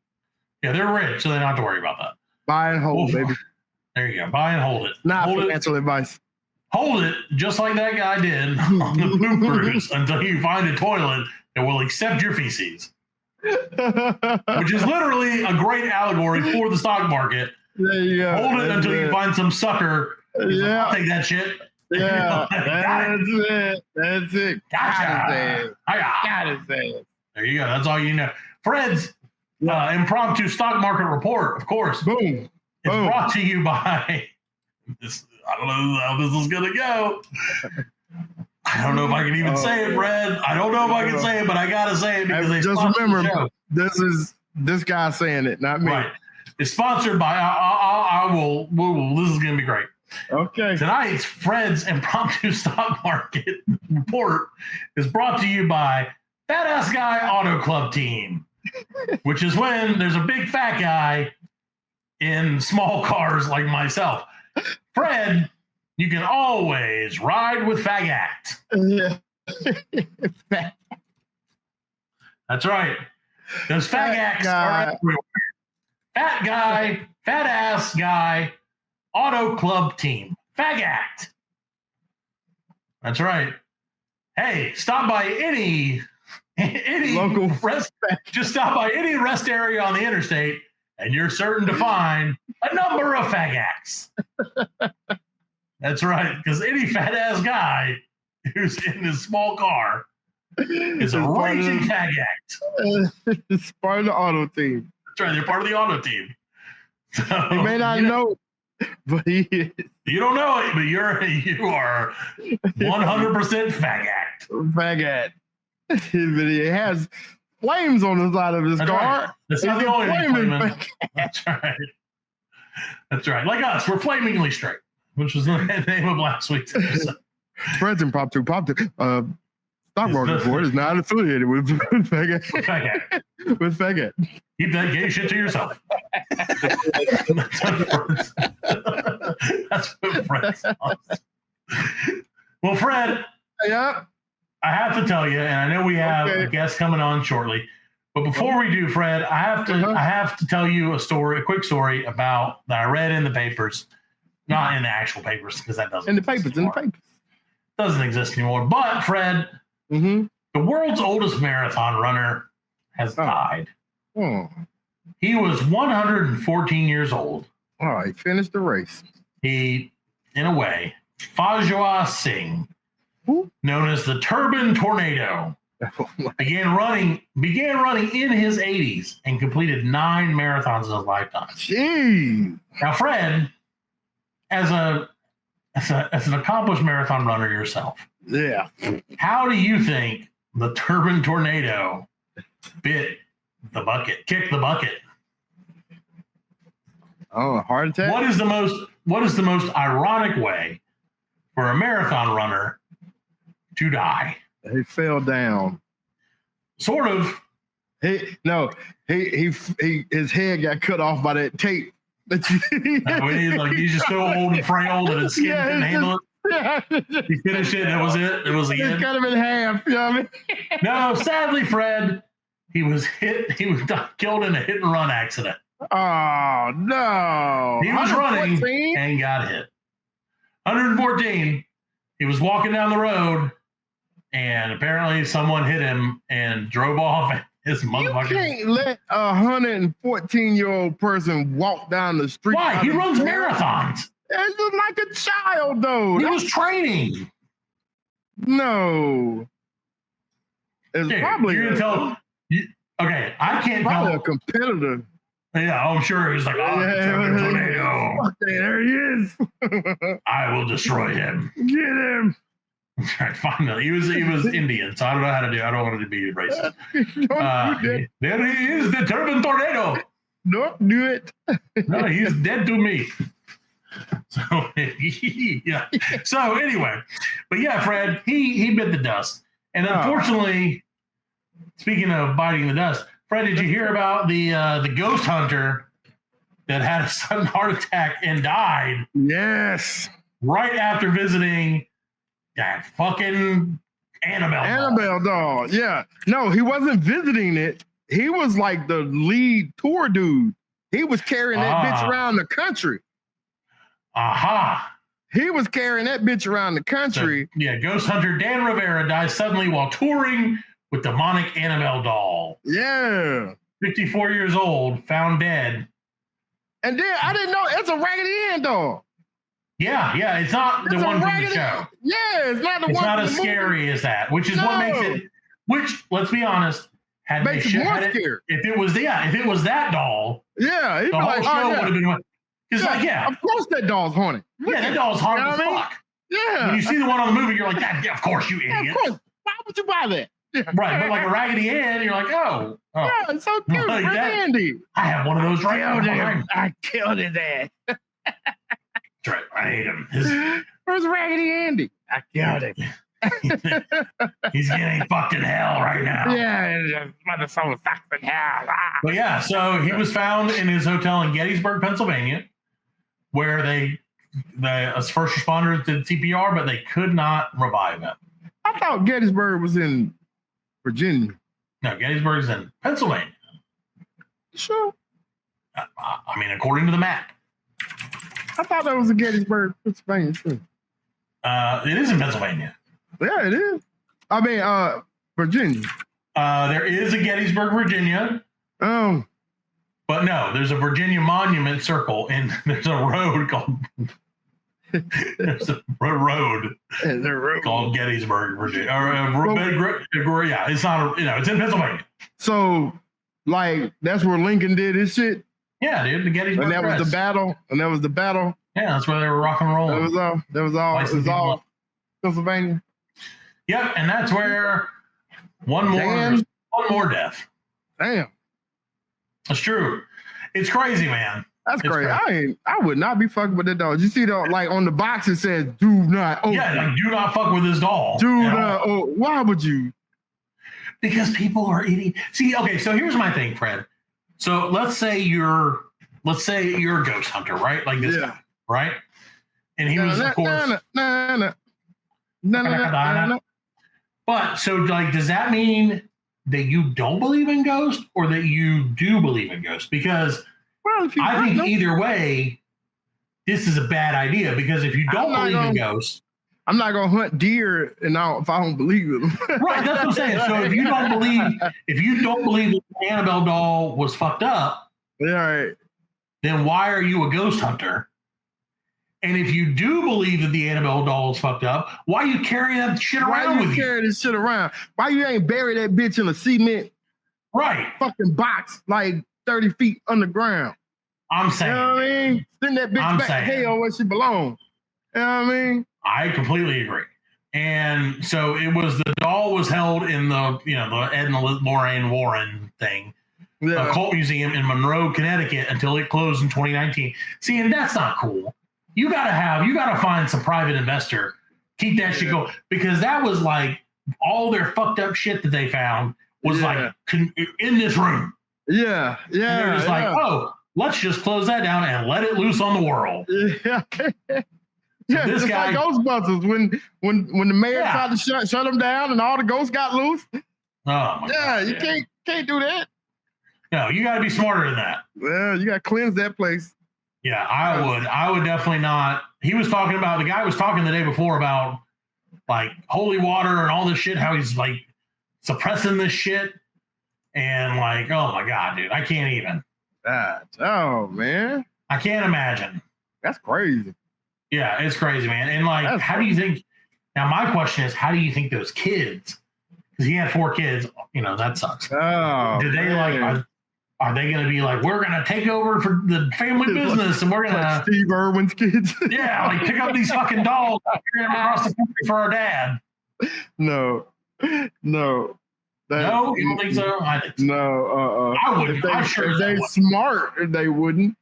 Yeah, they're rich, so they don't have to worry about that. Buy and hold, baby. There you go. Buy and hold it. Not hold financial advice. Hold it just like that guy did on the poop cruise until you find a toilet that will accept your feces. Which is literally a great allegory for the stock market. There you go. Hold it until you find some sucker. Yeah. I'll take that shit. Yeah, that's it. That's it. Gotcha. Gotta say it. There you go. That's all you know. Fred's impromptu stock market report, of course. Boom. It's brought to you by this. I don't know how this is gonna go. I don't know if I can even say it, Fred. I don't know if I can say it, but I gotta say it because they just sponsored remember, the show. this is this guy saying it, not me. Right. It's sponsored by. I will. This is gonna be great. Okay. Tonight's Fred's impromptu stock market report is brought to you by Badass Guy Auto Club Team, which is when there's a big fat guy in small cars like myself. Fred, you can always ride with Fag Act. Yeah. That's right. Those Fag Acts are everywhere. Fat guy, fat ass guy, Auto Club Team. Fag Act. That's right. Hey, stop by any Local rest. Just stop by any rest area on the interstate, and you're certain to find a number of fag acts. That's right, because any fat ass guy who's in his small car is a raging fag act. It's part of the auto team. That's right, they're part of the auto team. So, He may not know, but he is. You don't know it, but you are 100% fag act. Faggot. He has flames on the side of his That's car. right. That's not He's the a only thing flaming flaming. That's right. That's right. Like us, we're flamingly straight, which was the name of last week's episode. Fred's impromptu stock market report is not affiliated with Faggot. Fag act. With Faggot. Keep that gay shit to yourself. That's what Fred sounds. Well, Fred, Yep. I have to tell you, and I know we have a guest coming on shortly, but before we do, Fred, I have to tell you a quick story about that I read in the papers, not in the actual papers because that doesn't In the papers. doesn't exist anymore. But Fred, Mm-hmm. the world's oldest marathon runner has died. Oh. He was 114 years old. All right. Finish the race. He, in a way, Fajwa Singh, known as the Turban Tornado, began running in his 80s and completed 9 marathons in his lifetime. Jeez. Now, Fred, as an accomplished marathon runner yourself, Yeah. how do you think the Turban Tornado kicked the bucket? Oh, heart attack? What is the most ironic way for a marathon runner to die? He fell down. Sort of. His head got cut off by that tape. He's just so old and frail that his skin couldn't handle it. Yeah. He finished it. That was it. It was the It's end. cut him in half. You know what I mean? No, sadly, Fred, he was killed in a hit and run accident. Oh, no. He was running 114? and got hit. 114. He was walking down the road, and apparently someone hit him and drove off. His motherfucker. You can't let a 114-year-old person walk down the street. Why? He runs marathons. It's just like a child, though. He was training. No. It's Dude, probably you're gonna tell. Okay, I can't probably tell. a competitor. Yeah, I'm sure he was like, "Oh, Turban Tornado! Okay, there he is. I will destroy him." Get him. Right, finally, he was Indian, so I don't know how to do. I don't want to be racist. Don't do that. There he is, the Turban Tornado. Don't do it. No, he's dead to me. So yeah. So anyway, but yeah, Fred, he bit the dust, and unfortunately, speaking of biting the dust, Fred, did you hear about the ghost hunter that had a sudden heart attack and died? Yes. Right after visiting that fucking Annabelle doll. Yeah. No, he wasn't visiting it. He was like the lead tour dude. He was carrying that bitch around the country. Aha. He was carrying that bitch around the country. So, ghost hunter Dan Rivera dies suddenly while touring with demonic Annabelle doll. Yeah. 54 years old, found dead. And then I didn't know it's a Raggedy Ann doll. Yeah, it's not the one from the show. Yeah, it's not the one. It's not as scary as that, which is what makes it. Which, let's be honest, makes it more scary. If it was that doll, the whole show would have been. It's of course that doll's haunted. Yeah, that doll's hard as fuck. Yeah. When you see the one on the movie, you're like, of course, you idiot. Of course. Why would you buy that? Yeah. Right, but like a Raggedy Ann, you're like, oh. Yeah, it's so cute. Like Randy. I have one of those right now. I killed his ass. That's right. I hate him. Where's Raggedy Andy? I killed him. He's getting fucked in hell right now. Yeah, motherfucker fucked in hell. But yeah, so he was found in his hotel in Gettysburg, Pennsylvania, where the first responders did CPR, but they could not revive him. I thought Gettysburg was in Virginia. No, Gettysburg's in Pennsylvania. Sure. I mean, according to the map. I thought that was in Gettysburg, Pennsylvania, too. It is in Pennsylvania. Yeah, it is. I mean, Virginia. There is a Gettysburg, Virginia. Oh. But no, there's a Virginia Monument Circle, and there's a road called called Gettysburg, Virginia. Yeah, it's not. It's in Pennsylvania. So, like, that's where Lincoln did his shit. Yeah, dude, the Gettysburg. And that was the battle. Yeah, that's where they were rock and rolling. That was all Pennsylvania. Yep, and that's where one more death. Damn. That's true. It's crazy, man. That's crazy. I would not be fucking with that doll. You see, like on the box it says, "Do not open." Yeah, like, do not fuck with this doll. Do not. Oh, why would you? Because people are idiots. See, okay, so here's my thing, Fred. So let's say you're a ghost hunter, right? Like this guy, right? And he was, of course. But so, like, does that mean that you don't believe in ghosts or that you do believe in ghosts? Because I think either way, this is a bad idea. Because if you don't believe in ghosts, I'm not gonna hunt deer if I don't believe in them. Right, that's what I'm saying. So if you don't believe that the Annabelle doll was fucked up, right, then why are you a ghost hunter? And if you do believe that the Annabelle doll is fucked up, why you carry that shit around with you? Why you carry this shit around? Why you ain't bury that bitch in a cement fucking box like 30 feet underground? I'm saying. You know what I mean? Send that bitch back to hell where she belongs. You know what I mean? I completely agree. And so the doll was held in the Edna Lorraine Warren thing, occult museum in Monroe, Connecticut until it closed in 2019. See, and that's not cool. You gotta find some private investor, keep that shit going, because that was like all their fucked up shit that they found was like in this room. Yeah, yeah. And they're just like, oh, let's just close that down and let it loose on the world. Yeah. Yeah, this guy, like Ghostbusters when the mayor tried to shut them down and all the ghosts got loose. Oh my God, you can't do that. No, you got to be smarter than that. Well, you got to cleanse that place. Yeah, I would definitely not. The guy was talking the day before about like holy water and all this shit, how he's like suppressing this shit. And like, oh my God, dude, I can't even. Oh man. I can't imagine. That's crazy. Yeah, it's crazy, man. And like, how do you think, now my question is, how do you think those kids, because he had 4 kids, that sucks. Oh, did they like, are they going to be like, we're going to take over for the family business and we're going to. Steve Irwin's kids. Yeah, like pick up these fucking dolls and carry them across the country for our dad. No. No, you don't think so? I think so. No, I wouldn't. I'm sure if they're smart, they wouldn't.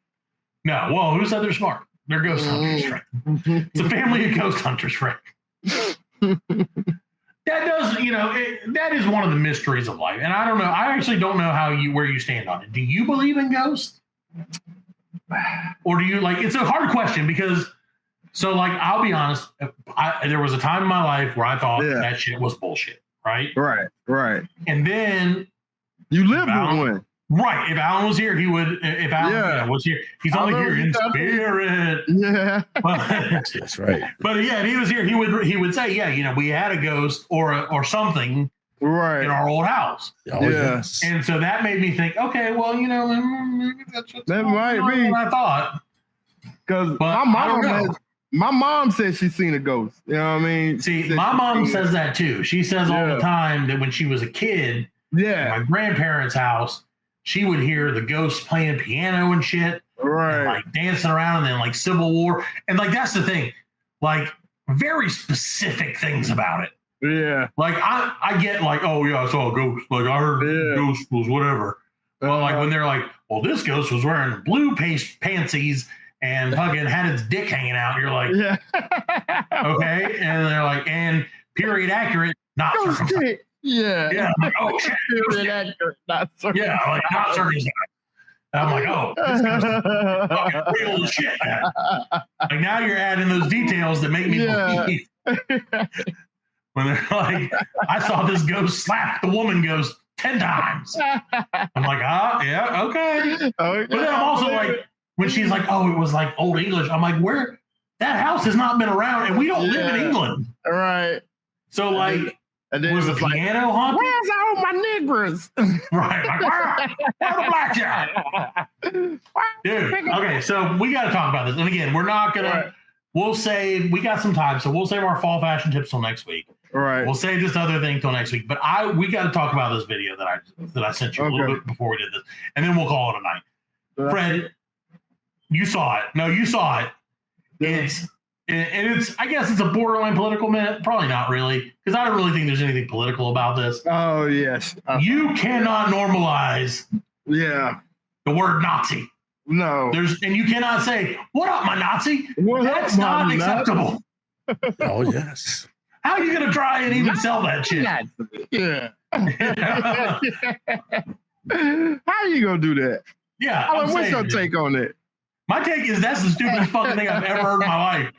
No, well, who said they're smart? They're ghost hunters, Frank. It's a family of ghost hunters, Frank. That is one of the mysteries of life. And I don't know. I actually don't know where you stand on it. Do you believe in ghosts? Or do you it's a hard question because So, like, I'll be honest. There was a time in my life where I thought that shit was bullshit, right? Right. And then you lived with one. Right. If Allan was here, he would. If Allan was here, he's only here in spirit. Yeah. That's right. But yeah, if he was here, he would say, yeah, you know, we had a ghost or something in our old house. Oh, yes. And so that made me think, okay, well, you know, maybe that's what I thought. Because my mom said she's seen a ghost. You know what I mean? See, my mom says that too. She says all the time that when she was a kid, at my grandparents' house, she would hear the ghosts playing piano and shit, and like dancing around, and then like Civil War, and like that's the thing, like very specific things about it. Yeah, like I get like, oh yeah, I saw a ghost. Like I heard the ghost was whatever. Well, like when they're like, well, this ghost was wearing blue pantsies and fucking had its dick hanging out. You're like, okay, and they're like, and period accurate, not circumcised. Yeah. Like, oh shit. Period accurate, not circumcised. Yeah, like not circumcised. And I'm like, oh, this guy's fucking real as shit, man. Like now you're adding those details that make me believe. When they're like, I saw this ghost slap the woman ghost 10 times. I'm like, yeah, okay. But then I'm also like, when she's like, oh, it was like old English. I'm like, where? That house has not been around, and we don't live in England. Right. So like, and then was the piano haunted? Where's all my niggers? Right. Like, where the blackjack? Dude, okay, so we got to talk about this. And again, we're not going to, we got some time, so we'll save our fall fashion tips till next week. Right. We'll save this other thing till next week. But we got to talk about this video that I sent you a little bit before we did this. And then we'll call it a night. Fred, you saw it. No, you saw it. It's I guess it's a borderline political minute. Probably not really, because I don't really think there's anything political about this. Oh, yes. You cannot normalize the word Nazi. No. And you cannot say, what up, my Nazi? That's up, not acceptable. Oh, yes. How are you going to try and even sell that shit? Yeah. How are you going to do that? Yeah. Allan, what's your take on that? My take is that's the stupidest fucking thing I've ever heard in my life.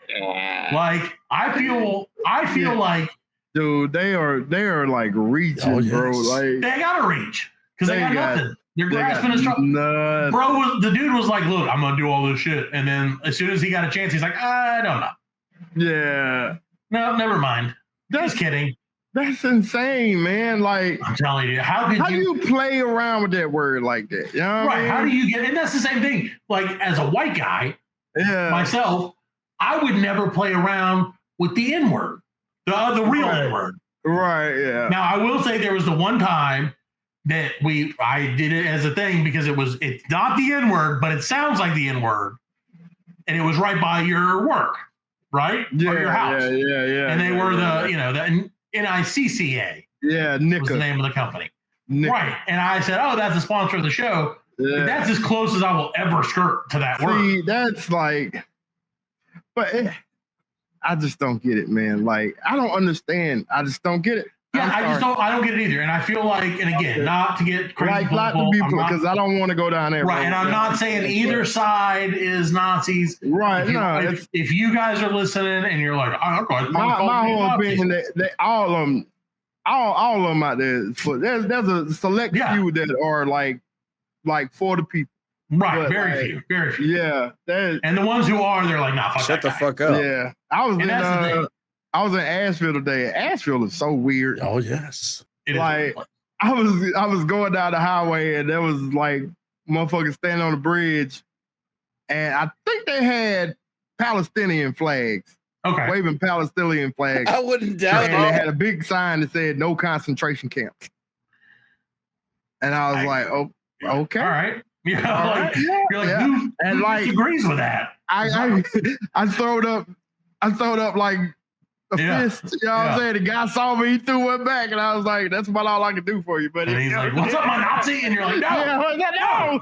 Like, I feel like, dude, they are like reaching, bro. Like they gotta reach because they got nothing. They're grasping his trunk. Bro, the dude was like, look, I'm gonna do all this shit, and then as soon as he got a chance, he's like, I don't know. Yeah. No, never mind. Just kidding. That's insane, man. Like, I'm telling you, how do you play around with that word like that? You know what I mean? How do you get? And that's the same thing. Like, as a white guy, myself, I would never play around with the N word, the real N word. Right. Yeah. Now, I will say there was the one time that I did it as a thing because it's not the N word, but it sounds like the N word, and it was right by your work, right? Yeah. Or your house. Yeah. And they were the NICCA. Yeah, was the name of the company. Right. And I said, oh, that's the sponsor of the show. Yeah. That's as close as I will ever skirt to that word. See, that's like, I just don't get it, man. Like, I don't understand. I just don't get it. Yeah, I don't get it either. And I feel like, and again, not to get crazy because I don't want to go down there. Right, and I'm not saying either side is Nazis. Right, if you guys are listening and you're like, my whole opinion, that all of them out there, there's a select few that are like for the people. Right, but very few. Yeah, and the ones who are, they're like, nah, shut the fuck up. Yeah, I was in Asheville today. Asheville is so weird. Oh yes. Like I was going down the highway and there was like motherfuckers standing on the bridge, and I think they had Palestinian flags. Okay. Waving Palestinian flags. I wouldn't doubt it. And they had a big sign that said no concentration camps. And I was like, oh, okay. All right. Yeah. You're like, who disagrees with that? I throwed up like a fist. You know what I'm saying? The guy saw me, he threw one back, and I was like, that's about all I can do for you, buddy. And he's like, what's up, my Nazi? And you're like, no. No.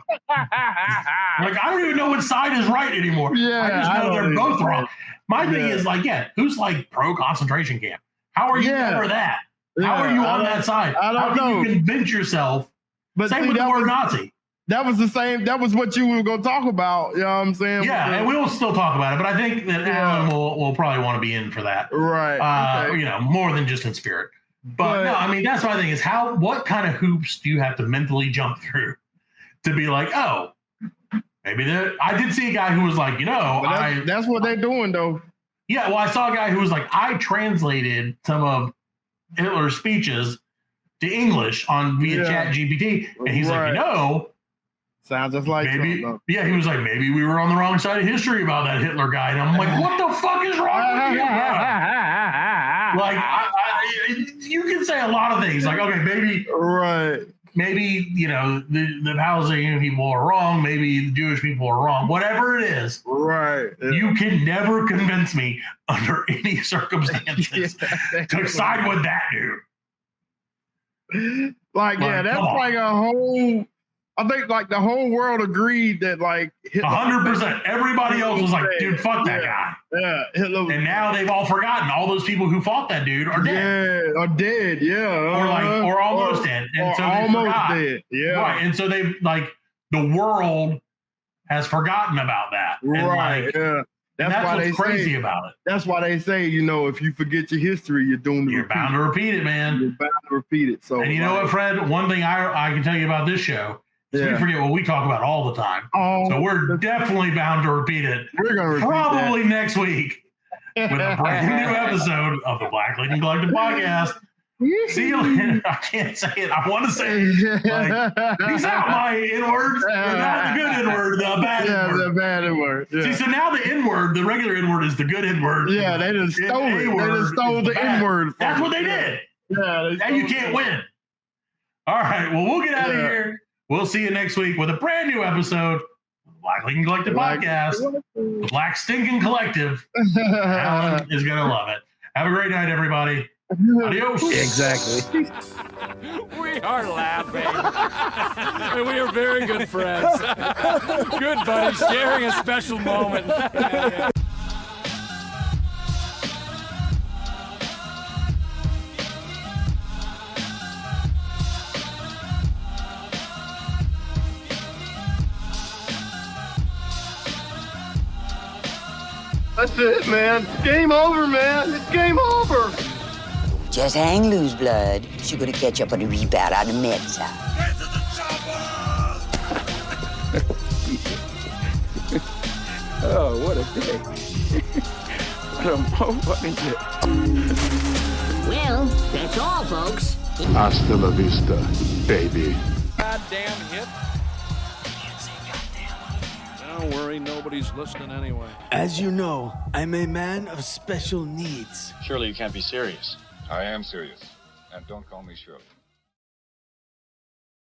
Like, I don't even know which side is right anymore. Yeah, I just know they're both wrong. My thing is like, who's like pro concentration camp? How are you ever that? How are you on that side? I don't know. How can you convince yourself? But same with the word Nazi. that was the same. That was what you were going to talk about. You know what I'm saying? Yeah, and we'll still talk about it, but I think that Allan will probably want to be in for that. Right. Okay. You know, more than just in spirit. But no, I mean, that's my thing is what kind of hoops do you have to mentally jump through to be like, oh, maybe I did see a guy who was like, you know, that's what they're doing though. Yeah, well, I saw a guy who was like, I translated some of Hitler's speeches to English via ChatGPT, and he's like, you know, sounds just like maybe. Trump, yeah, he was like, maybe we were on the wrong side of history about that Hitler guy, and I'm like, what the fuck is wrong with you, bro? Like, you can say a lot of things, like, okay, maybe you know the Palestinian people are wrong, maybe the Jewish people are wrong, whatever it is. Right. Yeah. You can never convince me under any circumstances to side with that dude. Like that's like a whole. I think like the whole world agreed that like 100%. Everybody else was like, dude, fuck that guy. Yeah, Hitler. And now they've all forgotten. All those people who fought that dude are dead. Yeah, are dead. Yeah, or almost dead. And so almost dead. Yeah, right. And so they've like the world has forgotten about that. Right. And, yeah. That's why what's crazy about it. That's why they say, you know, if you forget your history, you're doomed to You're bound to repeat it, man. You're bound to repeat it. So, and you know what, Fred? One thing I can tell you about this show is we forget what we talk about all the time. So we're definitely bound to repeat it. We're going to repeat probably next week with a brand new episode of the Black Lady Collective podcast. See you later. I can't say it. I want to say it. Like, peace out, my N-words. Not the good N-word, the bad N-word. Yeah, the bad N-word. Yeah. See, so now the N-word, the regular N-word is the good N-word. Yeah, they just stole it. They just stole the N-word. That's what they did. Yeah. Now you can't win. All right. Well, we'll get out of here. We'll see you next week with a brand new episode of the Black Lincoln Collective podcast. The Black Stinking Collective. Allan is going to love it. Have a great night, everybody. Adios. Exactly. We are laughing. And we are very good friends. Good buddies, sharing a special moment. That's it, man. Game over, man. It's game over. Just hang loose, blood. She's gonna catch up on the rebound on the med side. Get to the chopper! Oh, what a day. What a motherfucking day. Well, that's all, folks. Hasta la vista, baby. Goddamn hit. Don't worry, nobody's listening anyway. As you know, I'm a man of special needs. Surely you can't be serious. I am serious. And don't call me Shirley.